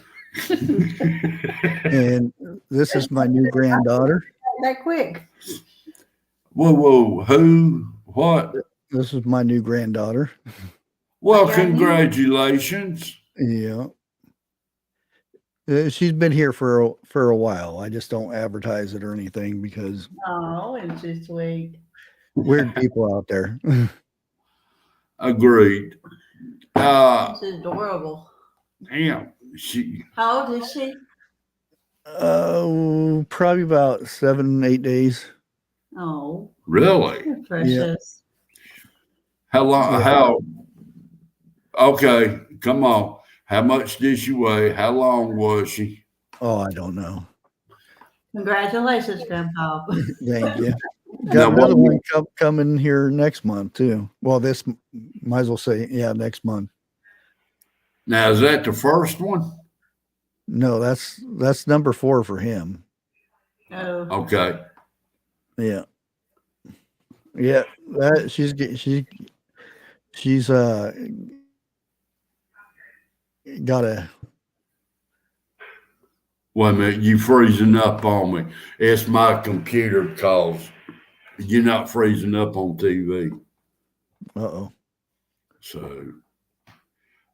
And this is my new granddaughter. That quick. Whoa, who? What? This is my new granddaughter. Well, congratulations. Yeah. She's been here for a while. I just don't advertise it or anything because Oh, it's just sweet. weird people out there. Agreed. She's adorable. Damn, How old is she? Probably about 7, 8 days. Oh, Really? you're precious. How long? Yeah. How? Okay, come on. How much did she weigh? How long was she? Oh, I don't know. Congratulations, Grandpa. Thank you. Now, Got another what- one coming here next month too. Well, this might as well say, yeah, next month. Now, is that the first one? No, that's number 4 for him. Oh, Okay. Yeah, yeah. That she's got a. Wait a minute, you freezing up on me. It's my computer calls. You're not freezing up on TV. Uh-oh. So,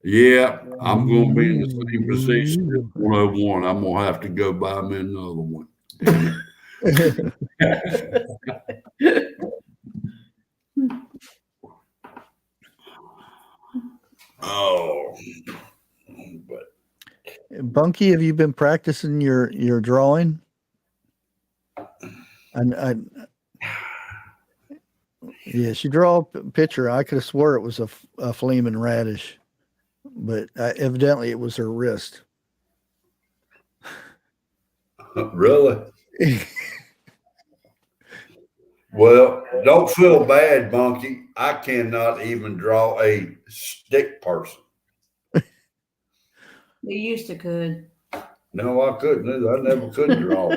yeah, I'm going to be in the same position as 101. I'm going to have to go buy me another one. Oh, but Bunky, have you been practicing your drawing? Yeah, she drew a picture. I could have swore it was a flaming radish, but evidently it was her wrist. really? Well, don't feel bad, Bunky. I cannot even draw a stick person. we used to could. No, I couldn't either. I never could draw.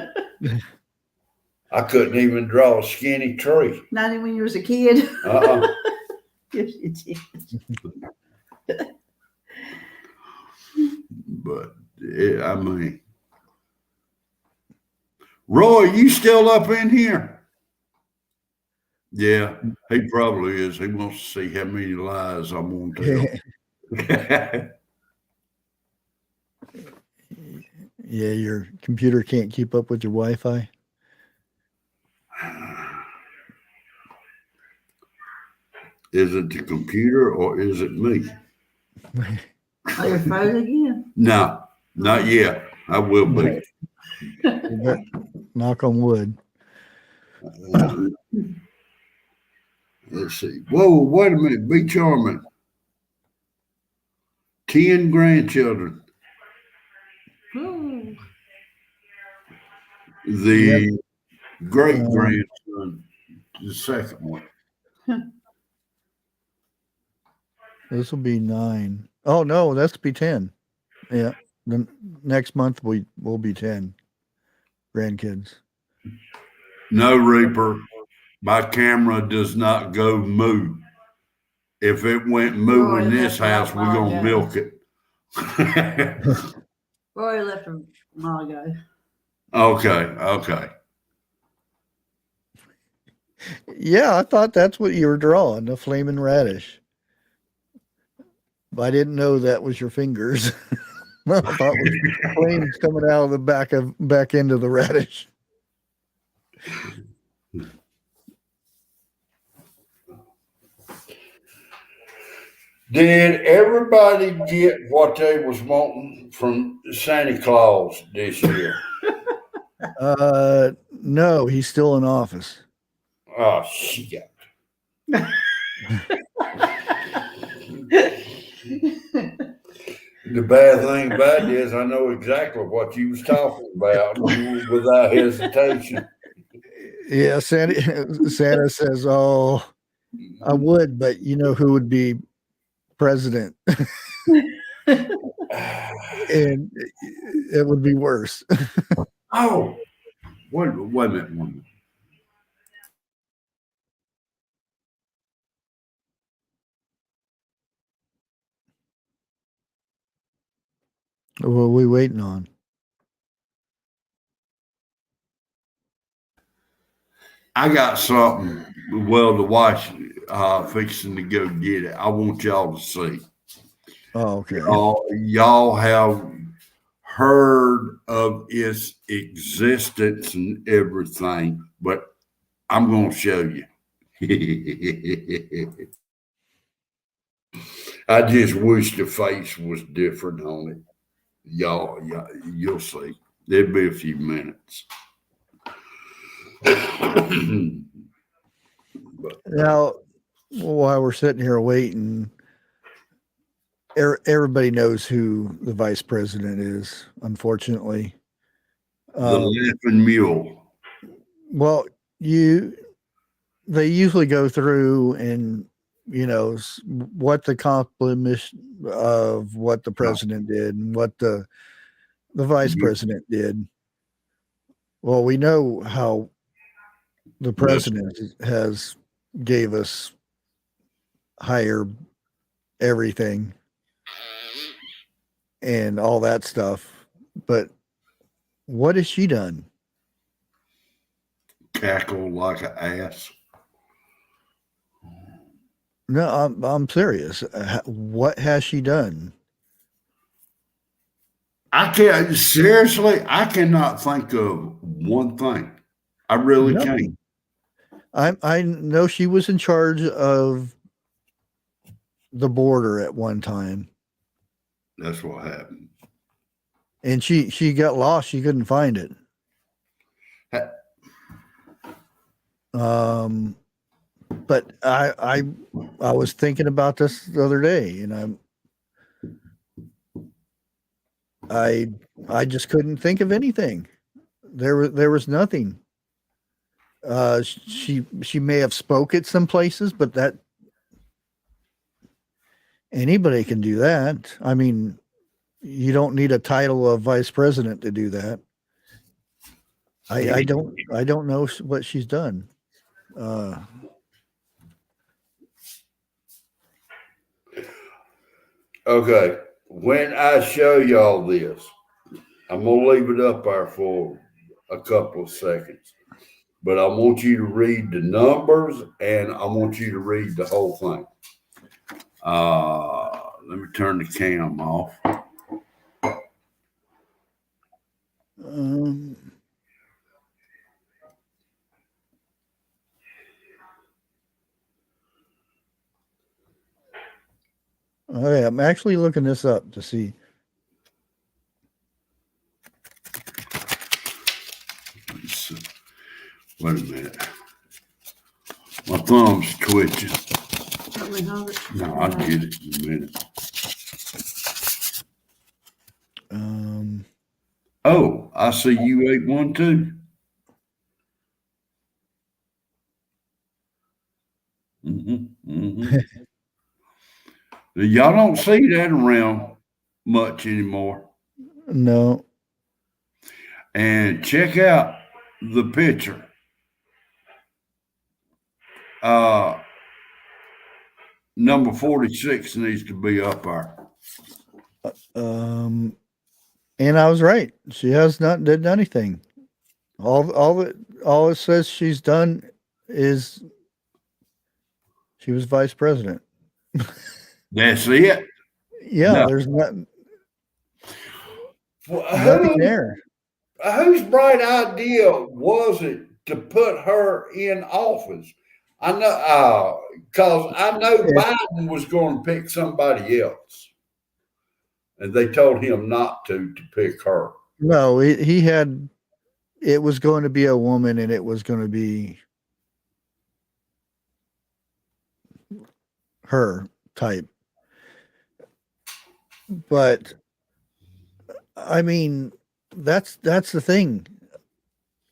I couldn't even draw a skinny tree. Not even when you was a kid. Uh-uh. Yes, you did. But I mean, Roy, you still up in here? Yeah, he probably is. He wants to see how many lies I'm gonna tell. Yeah, your computer can't keep up with your Wi-Fi. Is it the computer or is it me? Oh, you're frozen again. No, not yet. I will be. Knock on wood. Let's see. Whoa, wait a minute. Be charming. 10 grandchildren. Ooh. The great grandson, the second one. This will be 9. Oh no, that's be 10. Yeah. The next month will be 10 grandkids. No, Reaper. My camera does not go moo. If it went moo in this house, we're gonna milk it. Roy left a while ago. Okay. Yeah, I thought that's what you were drawing, the flaming radish. But I didn't know that was your fingers. I thought it was flames coming out of the back end of the radish. Did everybody get what they was wanting from Santa Claus this year? No, he's still in office. Oh shit. The bad thing about it is I know exactly what you was talking about without hesitation. Yeah, Santa says, "Oh, I would, but you know who would be president?" And it would be worse. Oh, wait a minute. What are we waiting on? I got something. Well, the wife's fixing to go get it. I want y'all to see. Oh, okay. Y'all have heard of its existence and everything, but I'm going to show you. I just wish the face was different on it. Y'all, you'll see. There'd be a few minutes. But Now, while we're sitting here waiting, everybody knows who the vice president is, unfortunately. the laughing mule. Well, they usually go through and what the accomplishment of what the president did and what the vice president did. Well, we know how the president has gave us higher everything and all that stuff, but what has she done? Cackle like an ass. No, I'm serious. What has she done? I cannot think of one thing. I really Nothing. can't. I know she was in charge of the border at one time, That's what happened. and she got lost. She couldn't find it. But I was thinking about this the other day, and I just couldn't think of anything. There was nothing. She may have spoke at some places, but that anybody can do that. I mean, you don't need a title of vice president to do that. I don't know what she's done. Okay, when I show y'all this, I'm gonna leave it up there for a couple of seconds, but I want you to read the numbers and I want you to read the whole thing. Let me turn the cam off. Okay, I'm actually looking this up to see. Wait a minute. My thumb's twitching. No, I'll get it in a minute. Oh, I see you ate one too. Y'all don't see that around much anymore. No. And check out the picture. Number 46 needs to be up there. And I was right. She has not did anything. All it says she's done is she was vice president. That's it. Yeah, No. there's nothing Well, there. whose bright idea was it to put her in office? I know, because I know Biden was going to pick somebody else, and they told him not to pick her. No, he had. It was going to be a woman, and it was going to be her type. But I mean, that's the thing.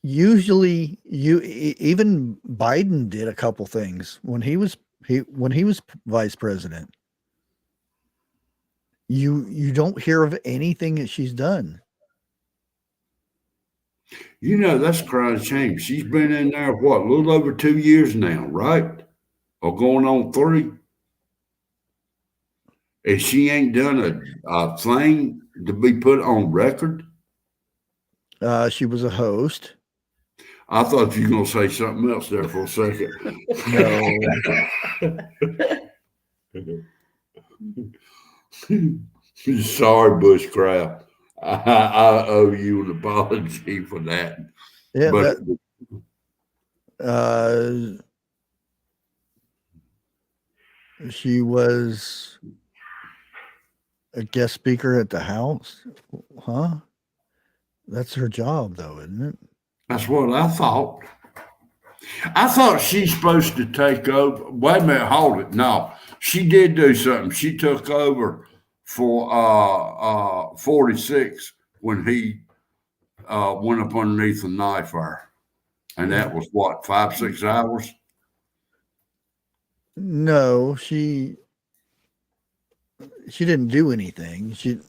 Usually, even Biden did a couple things when he was vice president. You don't hear of anything that she's done. You know, that's a crying shame. She's been in there, what, a little over 2 years now, right? Or going on 3. And she ain't done a thing to be put on record. She was a host. I thought you were going to say something else there for a second. No. Sorry, Bushcraft. I owe you an apology for that. Yeah, but she was a guest speaker at the House, huh? That's her job, though, isn't it? That's what I thought. I thought she's supposed to take over. Wait a minute, hold it. No, she did do something. She took over for 46 when he went up underneath the knife there. And that was what, 5-6 hours? No, she didn't do anything. She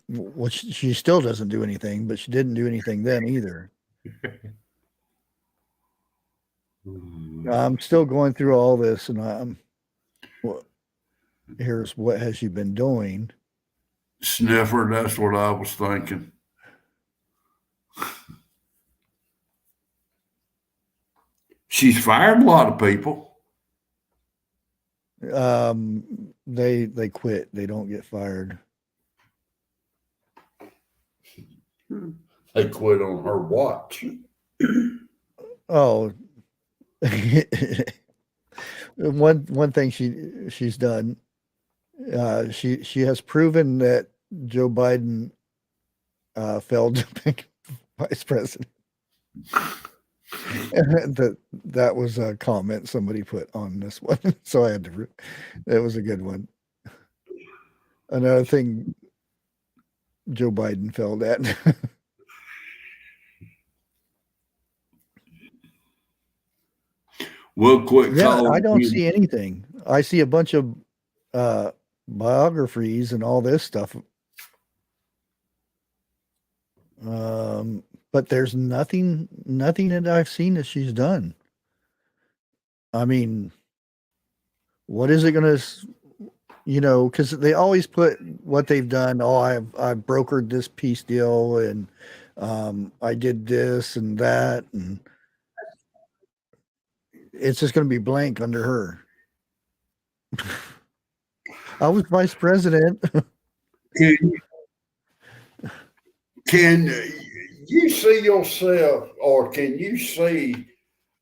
still doesn't do anything, but she didn't do anything then either. I'm still going through all this, and here's what has she been doing. Sniffer, that's what I was thinking. She's fired a lot of people. They quit. They don't get fired. They quit on her watch. Oh, one thing she's done. She has proven that Joe Biden failed to pick vice president. That was a comment somebody put on this one, so I had to. That was a good one. Another thing Joe Biden failed at. We'll quit calling. I don't see anything. I see a bunch of biographies and all this stuff. But there's nothing that I've seen that she's done. I mean, what is it going to, because they always put what they've done. Oh, I've brokered this peace deal, and I did this and that, and it's just going to be blank under her. I was vice president. Can you see yourself, or can you see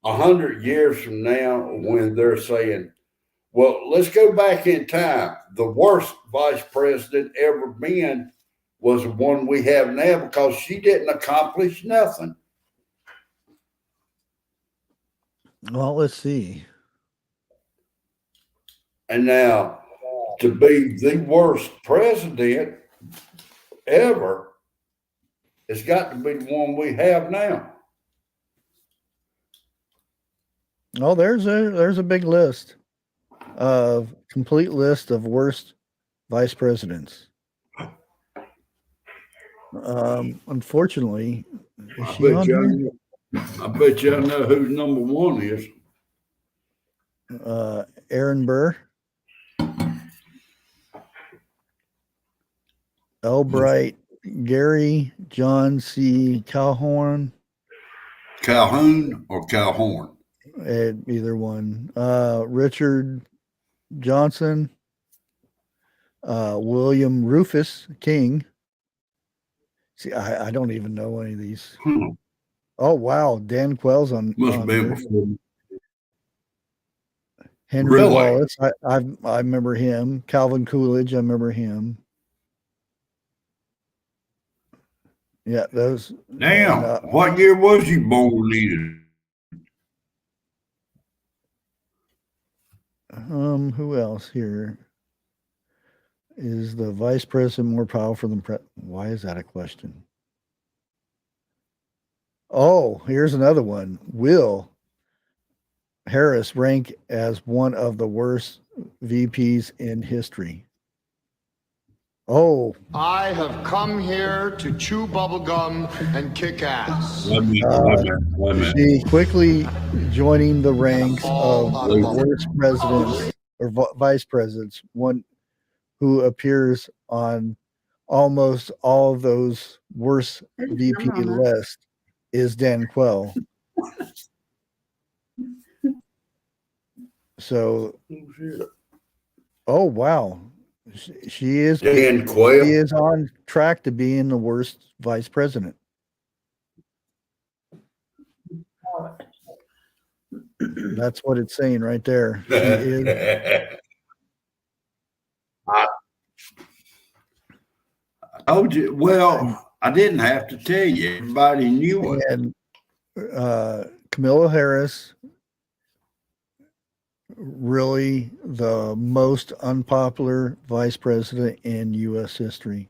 100 years from now when they're saying, well, let's go back in time. The worst vice president ever been was the one we have now because she didn't accomplish nothing. Well, let's see. And now to be the worst president ever, it's got to be the one we have now. Oh, there's a big list of complete list of worst vice presidents. Unfortunately, is she on here? I bet you I know who number one is. Aaron Burr, Albright, Gary, John C. Calhoun. Calhoun or Calhorn? Either one. Richard Johnson, William Rufus King. See, I don't even know any of these. Oh wow, Dan Quell's on. Must on be there. before. Henry Really? Wallace, I remember him. Calvin Coolidge, I remember him. Yeah, those. Now, what year was you born in? Who else here? Is the vice president more powerful than why is that a question? Oh, here's another one. Will Harris rank as one of the worst VPs in history? Oh, I have come here to chew bubblegum and kick ass. Wait a minute. she quickly joining the ranks of the worst presidents or vice presidents, one who appears on almost all of those worst VP lists is Dan Quell. So, oh wow, she is Dan Quayle. He is on track to being the worst vice president. That's what it's saying right there. She is. Well, I didn't have to tell you. Everybody knew it. And Kamala Harris, really the most unpopular vice president in U.S. history.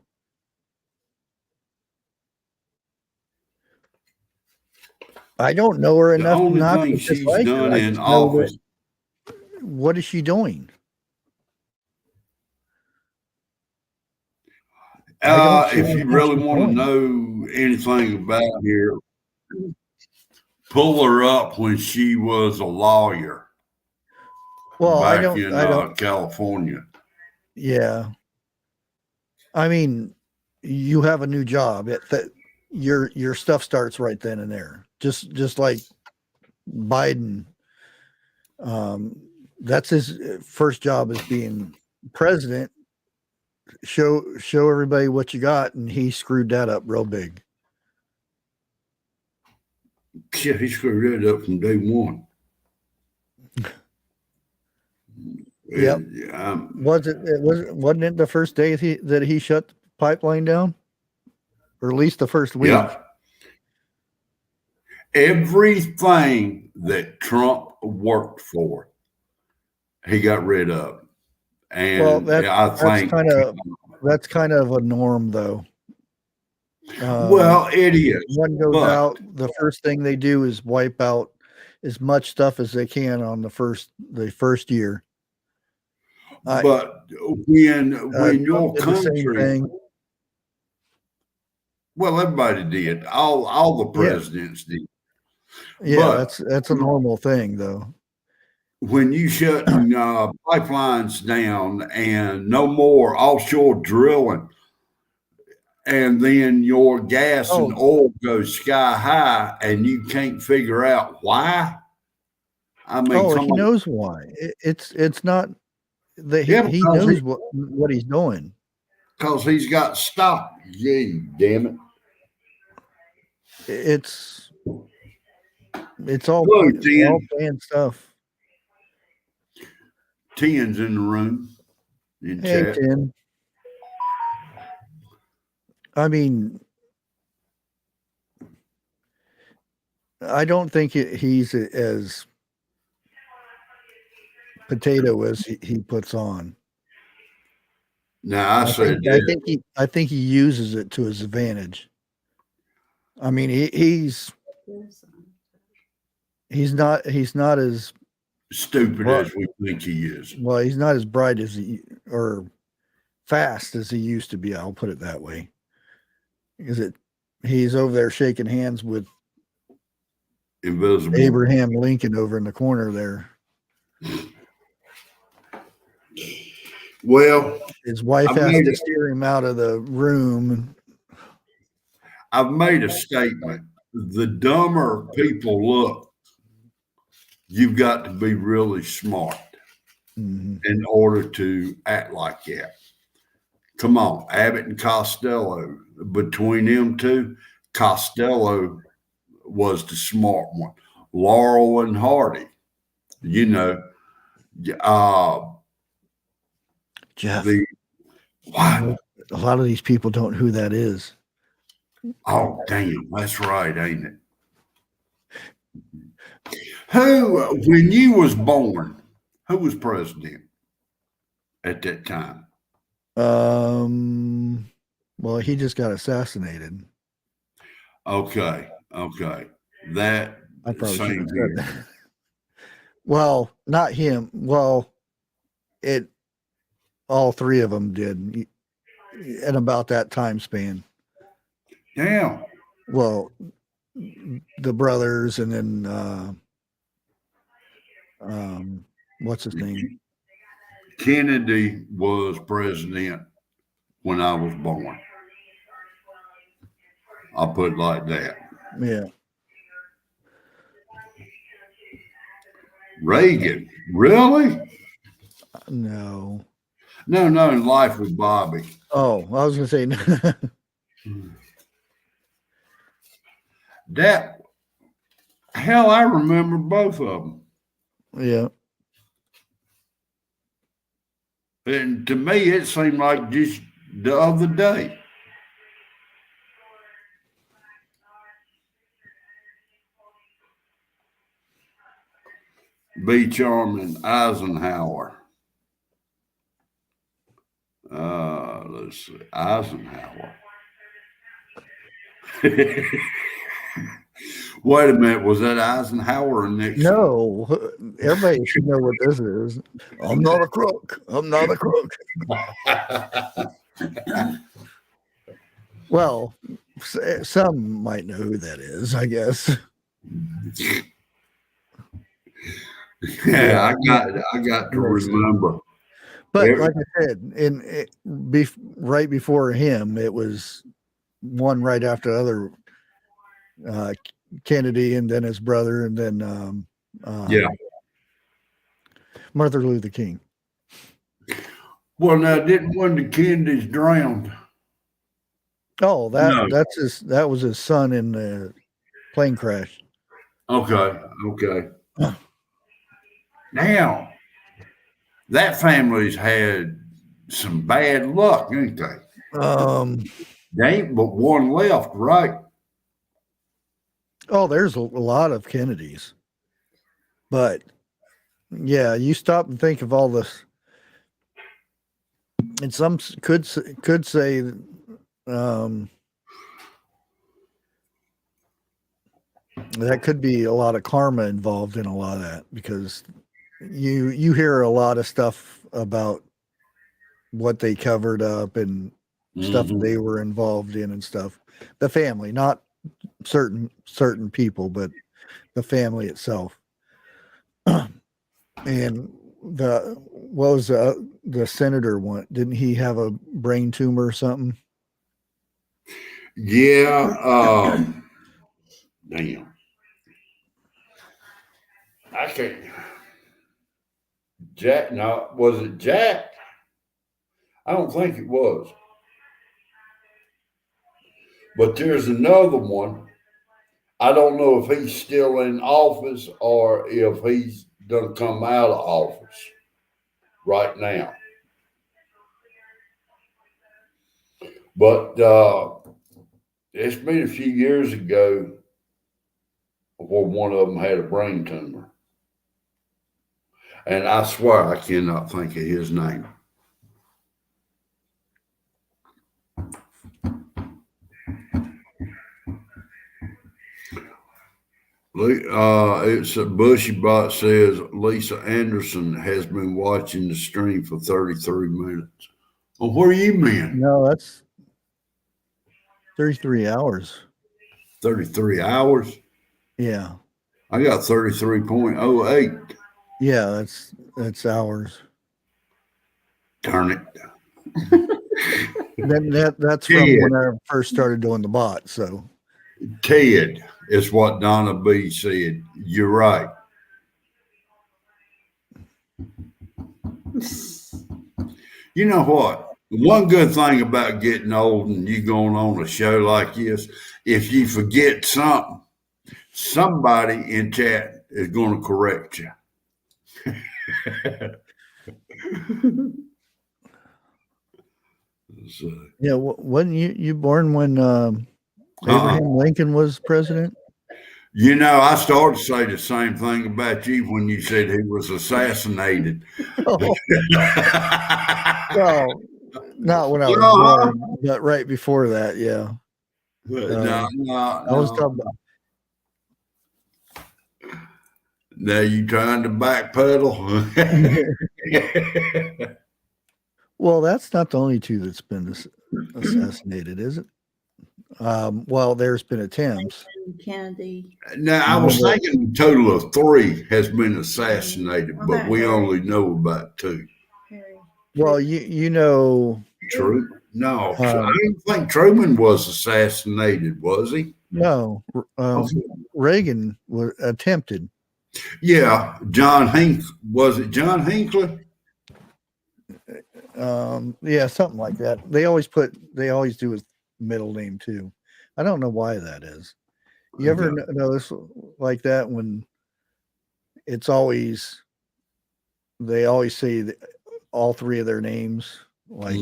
I don't know her The enough only not thing to she's dislike her. done I in just know office. that. What is she doing? If you really want to know anything about her, pull her up when she was a lawyer. Well, back in California. Yeah. I mean, you have a new job. Your stuff starts right then and there. Just like Biden. That's his first job as being president. Show everybody what you got, and he screwed that up real big. Yeah, he screwed that up from day one. Yep. Wasn't it the first day that he shut the pipeline down? Or at least the first week. Yep. Everything that Trump worked for, he got rid of. And that's kind of a norm, though. Well, it is. One goes out, the first thing they do is wipe out as much stuff as they can on the first year. But when your country, well, everybody did. All the presidents did. Yeah, that's a normal thing, though. When you shut pipelines down and no more offshore drilling, and then your gas and oil goes sky high, and you can't figure out why. I mean, he knows why. It's not that he knows what he's doing. Because he's got stock. Yeah, damn it. It's all planned stuff. Ten's in the room. In chat. 10. I mean, I don't think he's as potato as he puts on. No, I think he uses it to his advantage. I mean, he's not as stupid as we think he is. Well, he's not as bright as or fast as he used to be. I'll put it that way. Because he's over there shaking hands with Invisible Abraham Lincoln over in the corner there. Well, his wife has to steer him out of the room. I've made a statement. The dumber people look, you've got to be really smart in order to act like that. Come on, Abbott and Costello. Between them two, Costello was the smart one. Laurel and Hardy, Jeff, a lot of these people don't know who that is. Oh, damn, that's right, ain't it? When you was born, who was president at that time? Well, he just got assassinated. Okay. That I probably should have said that. Well, not him. Well, all three of them did at about that time span. Damn. Well, the brothers, and then what's his name? Kennedy was president when I was born. I'll put it like that. Yeah. Reagan, really? No. In Life with Bobby. Oh, I was going to say. That, hell, I remember both of them. Yeah. And to me, it seemed like just the other day. B. Charman Eisenhower. Let's see. Eisenhower. Wait a minute. Was that Eisenhower or Nixon? No, everybody should know what this is. I'm not a crook. I'm not a crook. Well, some might know who that is, I guess. Yeah, I got to remember. But like I said, right before him, it was one right after the other. Kennedy, and then his brother, and then Martin Luther King. Well, now didn't one of the Kennedys drowned? Oh, that was his son in the plane crash. Okay. Now, that family's had some bad luck, ain't they? They ain't but one left, right? Oh, there's a lot of Kennedys. But yeah, you stop and think of all this. And some could say that could be a lot of karma involved in a lot of that, because you hear a lot of stuff about what they covered up and stuff they were involved in and stuff. The family, not certain people, but the family itself. And what was the senator one? Didn't he have a brain tumor or something? Yeah. Damn. I can't. Jack? No, was it Jack? I don't think it was. But there's another one. I don't know if he's still in office or if he's done come out of office right now. But it's been a few years ago where one of them had a brain tumor. And I swear I cannot think of his name. It's a Bushy Bot says Lisa Anderson has been watching the stream for 33 minutes. Well, what are you, man? No, that's 33 hours. 33 hours? Yeah. I got 33.08. Yeah, that's hours. Darn it. That's from when I first started doing the bot. So Ted is what Donna B said. You're right. You know what? One good thing about getting old and you going on a show like this, if you forget something, somebody in chat is going to correct you. So, yeah, wasn't you born when Abraham Lincoln was president? You know, I started to say the same thing about you when you said he was assassinated. Oh. Well, not when I was born, but right before that, yeah. No. I was talking about. Now you trying to backpedal? Well, that's not the only two that's been assassinated, is it? Well, there's been attempts. Kennedy. Now, I was thinking a total of 3 has been assassinated, but we only know about 2. Well, you know. True. No, I don't think Truman was assassinated, was he? No. Reagan was attempted. Yeah, was it John Hinckley? Yeah, something like that. They always do his middle name too. I don't know why that is. You ever notice like that when they always say all 3 of their names, like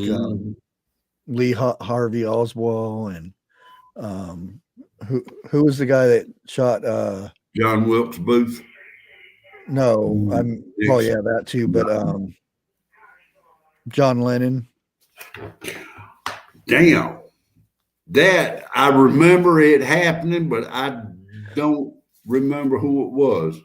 Lee Harvey Oswald and who was the guy that shot John Wilkes Booth. No, well, yeah, that too, but John Lennon. Damn. That I remember it happening, but I don't remember who it was.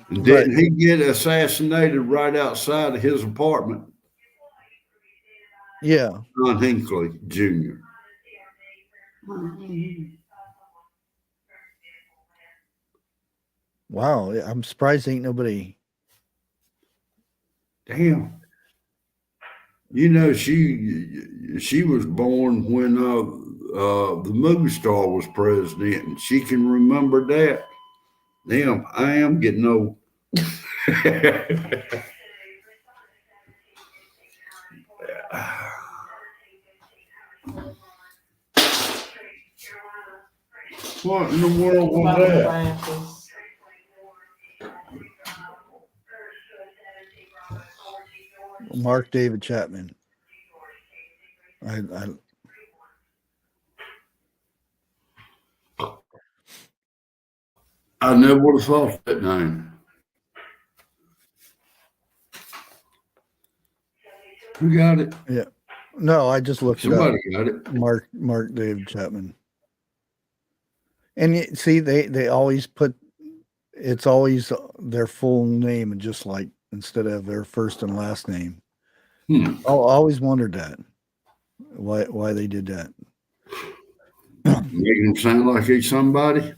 And didn't he get assassinated right outside of his apartment? Yeah. John Hinckley Jr. Wow, I'm surprised ain't nobody. Damn. You know, she was born when the movie star was president, and she can remember that. Damn, I am getting old. What in the world was that? Mark David Chapman. I never would have thought that name. Who got it? Yeah. No, I just looked Somebody it got up. it. Mark David Chapman. And you see, they always put, it's always their full name, and just like instead of their first and last name. I always wondered that why they did that. Making him sound like he's somebody.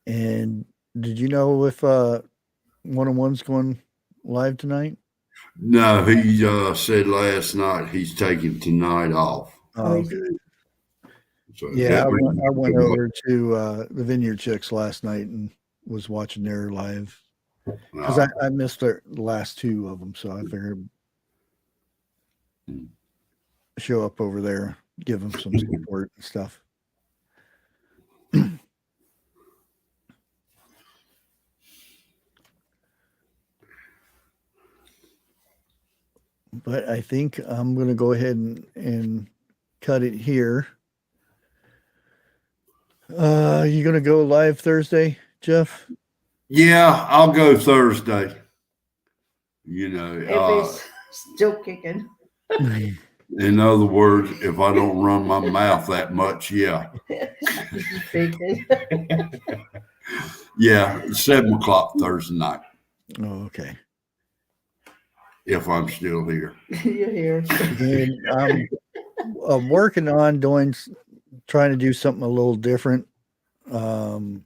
And did you know if one-on-one's going live tonight? No, he said last night he's taking tonight off. Okay. So Yeah, I went over to the Vineyard Chicks last night and was watching their live because I missed the last two of them, so I figured show up over there, give them some support and stuff. But I think I'm going to go ahead and cut it here. You going to go live Thursday, Jeff? Yeah, I'll go Thursday. You know, If it's still kicking. in other words, if I don't run my mouth that much, yeah. Yeah, 7:00 Thursday night. Oh, okay. If I'm still here. You're here. And I'm working on trying to do something a little different. Because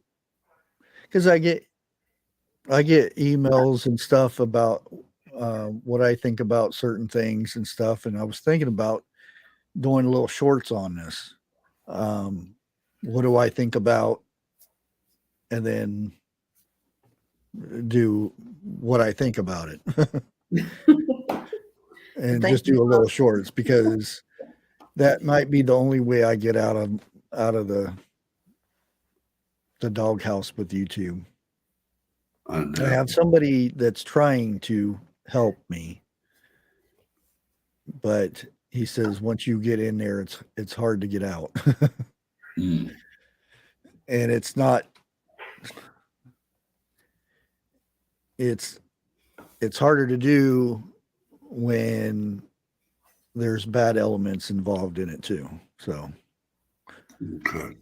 I get emails and stuff about what I think about certain things and stuff, and I was thinking about doing little shorts on this. What do I think about, and then do what I think about it. And just do a little shorts, because that might be the only way I get out of the doghouse with YouTube. I have somebody that's trying to help me, but he says once you get in there, it's hard to get out. And it's not. It's harder to do when there's bad elements involved in it too. So, okay.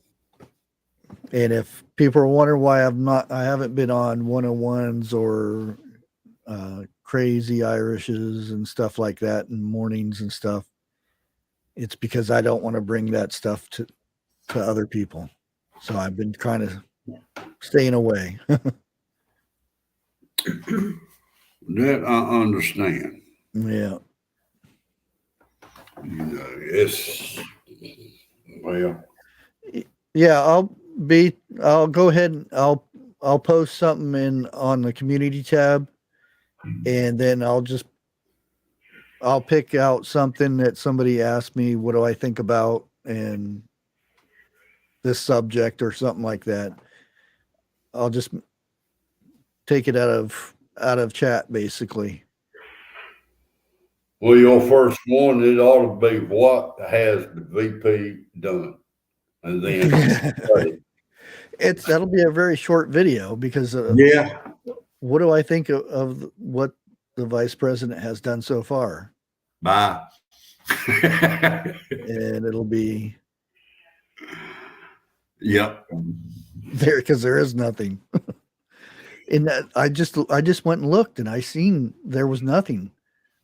And if people are wondering why I haven't been on 101s or crazy Irishes and stuff like that in mornings and stuff, it's because I don't want to bring that stuff to other people. So I've been kind of staying away. That I understand. Yeah. You know, it's, well. Yeah, I'll go ahead and I'll post something on the community tab, and then I'll pick out something that somebody asked me, what do I think about and this subject or something like that. I'll just take it out of chat, basically. Well, your first one, it ought to be, what has the VP done? and then That'll be a very short video because yeah. what do I think of what the vice president has done so far? Bye. And it'll be Yep. there because there is nothing. And I just went and looked, and I seen there was nothing,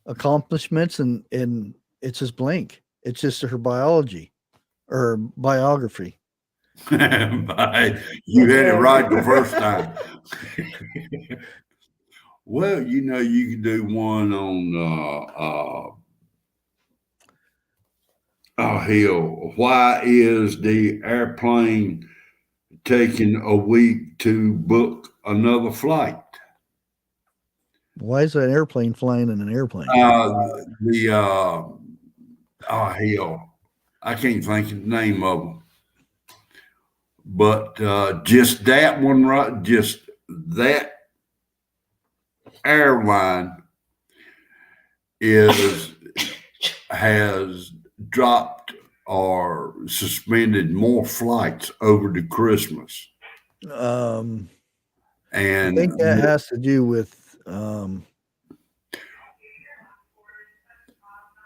accomplishments, and it's just blank. It's just her biology or biography. Bye. You had it right the first time. Well, you know, you can do one on hell. Why is the airplane taking a week to book another flight? Why is an airplane flying in an airplane? Hell, I can't think of the name of them. But just that one, right? Just that airline has dropped or suspended more flights over the Christmas. I And think that has to do with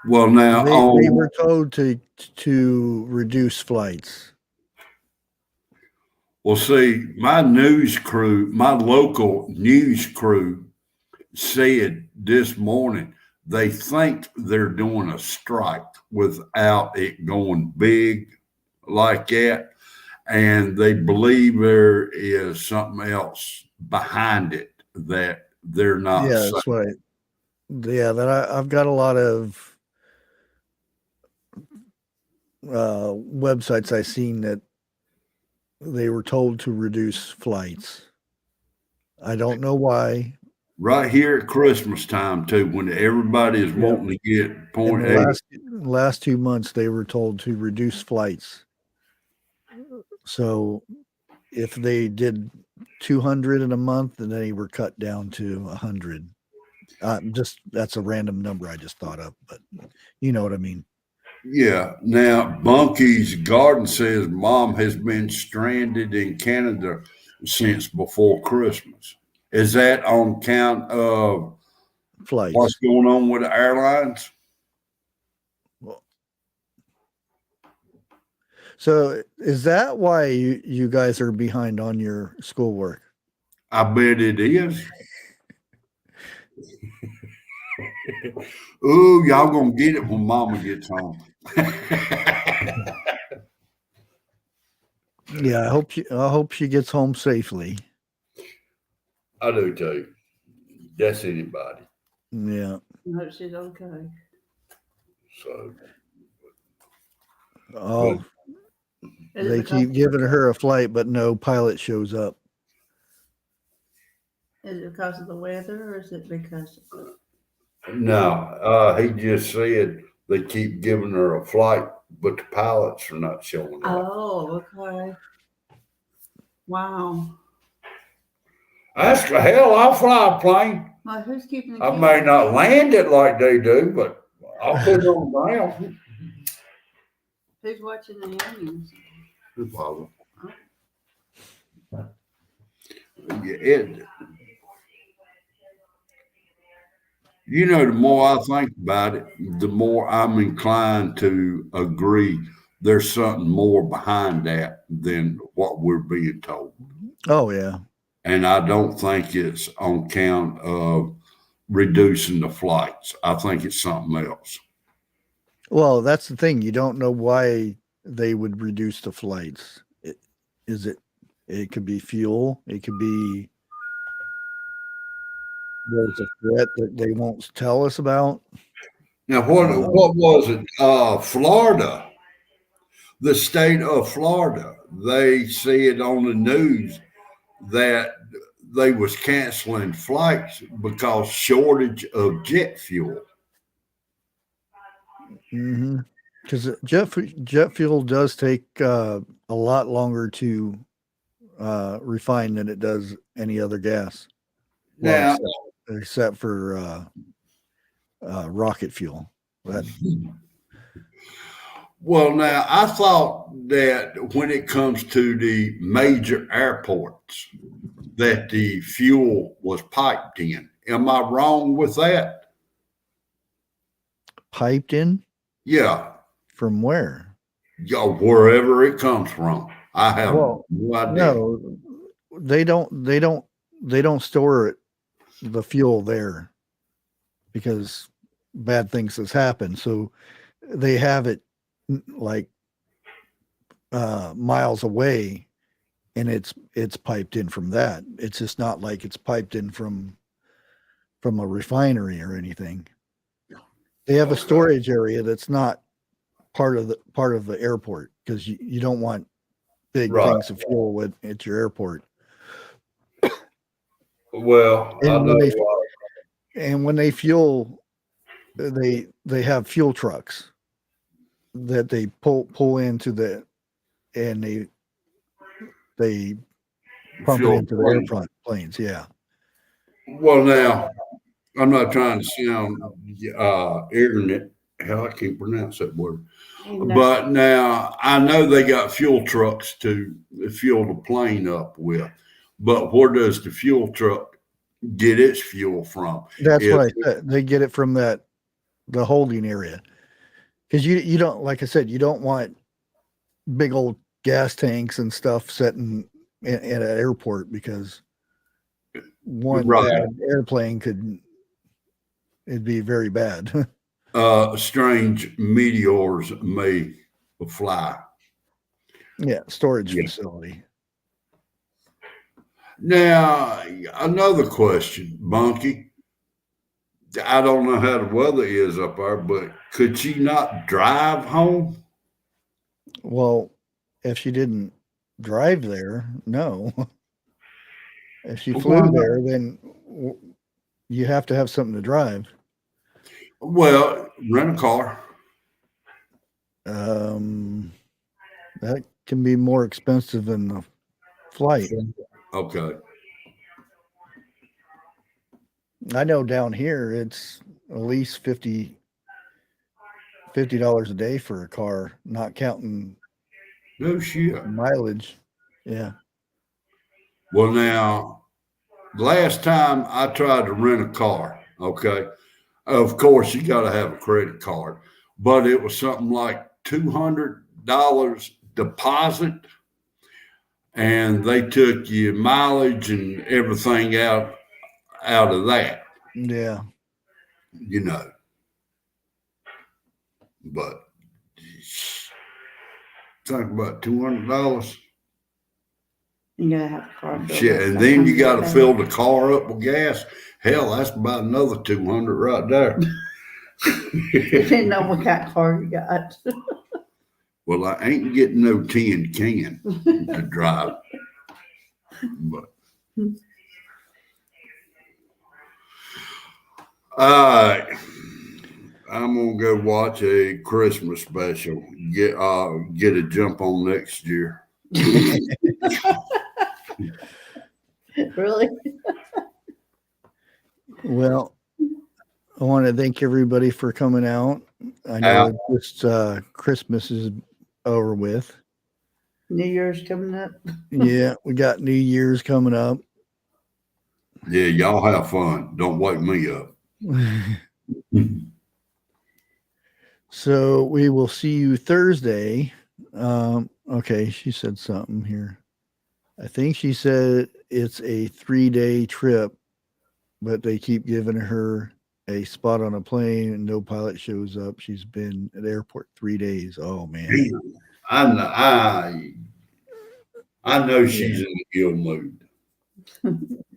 well, now they were told to reduce flights. well, see, my local news crew said this morning they think they're doing a strike without it going big like that. And they believe there is something else behind it that they're not Yeah, saying. that's why. Yeah, I've got a lot of websites I seen that they were told to reduce flights. I don't know why. Right here at Christmas time too, when everybody is wanting to get In point the A. last 2 months, they were told to reduce flights. So if they did 200 in a month, then they were cut down to 100. That's a random number I just thought of, but you know what I mean. Yeah. Now, Bunky's Garden says mom has been stranded in Canada since before Christmas. Is that on account of Flights. what's going on with the airlines? So is that why you guys are behind on your schoolwork? I bet it is. Ooh, y'all gonna get it when mama gets home. Yeah, I hope she gets home safely. I do too. That's anybody. Yeah. I hope she's okay. So Oh, Is it they because- keep giving her a flight, but no pilot shows up. Is it because of the weather, or is it because? no, he just said they keep giving her a flight, but the pilots are not showing up. Oh, okay. Wow. That's the hell. I'll fly a plane. Well, who's keeping the I kids? may not land it like they do, but I'll put it on the ground. Who's watching the aliens? No problem. Yeah, you know, the more I think about it, the more I'm inclined to agree there's something more behind that than what we're being told. Oh yeah. And I don't think it's on account of reducing the flights. I think it's something else. Well, that's the thing. You don't know why they would reduce the flights. It could be fuel. It could be there's a threat that they won't tell us about. Now, what was it? Florida, the state of Florida, they said on the news that they was canceling flights because shortage of jet fuel. Because jet fuel does take a lot longer to refine than it does any other gas. Now, Except for rocket fuel. Well, now I thought that when it comes to the major airports, that the fuel was piped in. Am I wrong with that? Piped in Yeah, from where? wherever it comes from. I have Well, no idea. no, they don't store it, the fuel there, because bad things has happened. So they have it like miles away, and it's piped in from that. It's just not like it's piped in from a refinery or anything. They have a Okay. storage area that's not part of the airport, because you don't want big Right. things of fuel at your airport. Well, I And know. when they fuel, they have fuel trucks that they pull into and they pump it Fuel into the plane. airplanes. Yeah. Well, now I'm not trying to sound ignorant. Hell, I can't pronounce that word. But now I know they got fuel trucks to fuel the plane up with. But where does the fuel truck get its fuel from? That's what I said. They get it from the holding area. Because you don't, like I said, you don't want big old gas tanks and stuff sitting in an airport, because one Right. bad airplane it'd be very bad. Strange meteors may fly. Yeah, storage Yeah. facility. Now, another question, Bunky. I don't know how the weather is up there, but could she not drive home? Well, if she didn't drive there, no. If she Why flew not? there, then you have to have something to drive. Well, rent a car. That can be more expensive than the flight. Okay. I know down here it's at least $50 a day for a car, not counting No shit. mileage. Yeah. Well, now, last time I tried to rent a car, okay, of course, you got to have a credit card, but it was something like $200 deposit, and they took your mileage and everything out of that, Yeah. you know. But think about $200. You gotta have a car filled Shit, up and by then time you got to get fill the car up with gas. Hell, that's about another 200 right there. there. Depending on what kind of car you got. Well, I ain't getting no tin can to drive. But all right, I'm gonna go watch a Christmas special. Get a jump on next year. Really? Well, I want to thank everybody for coming out. I know just Christmas is over with. New Year's coming up. Yeah, we got New Year's coming up. Yeah, y'all have fun. Don't wake me up. So we will see you Thursday. Okay, she said something here. I think she said it's a 3-day trip, but they keep giving her a spot on a plane and no pilot shows up. She's been at the airport 3 days. Oh man. I know she's in a ill mood.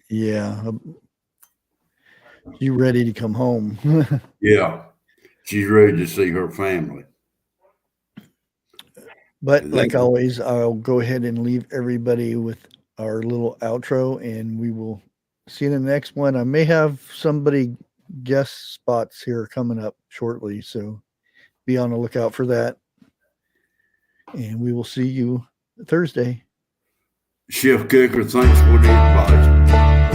Yeah. You ready to come home? Yeah. She's ready to see her family. But like always, I'll go ahead and leave everybody with our little outro, and we will see you in the next one. I may have somebody guest spots here coming up shortly, so be on the lookout for that. And we will see you Thursday. Chef Kicker, thanks for the advice.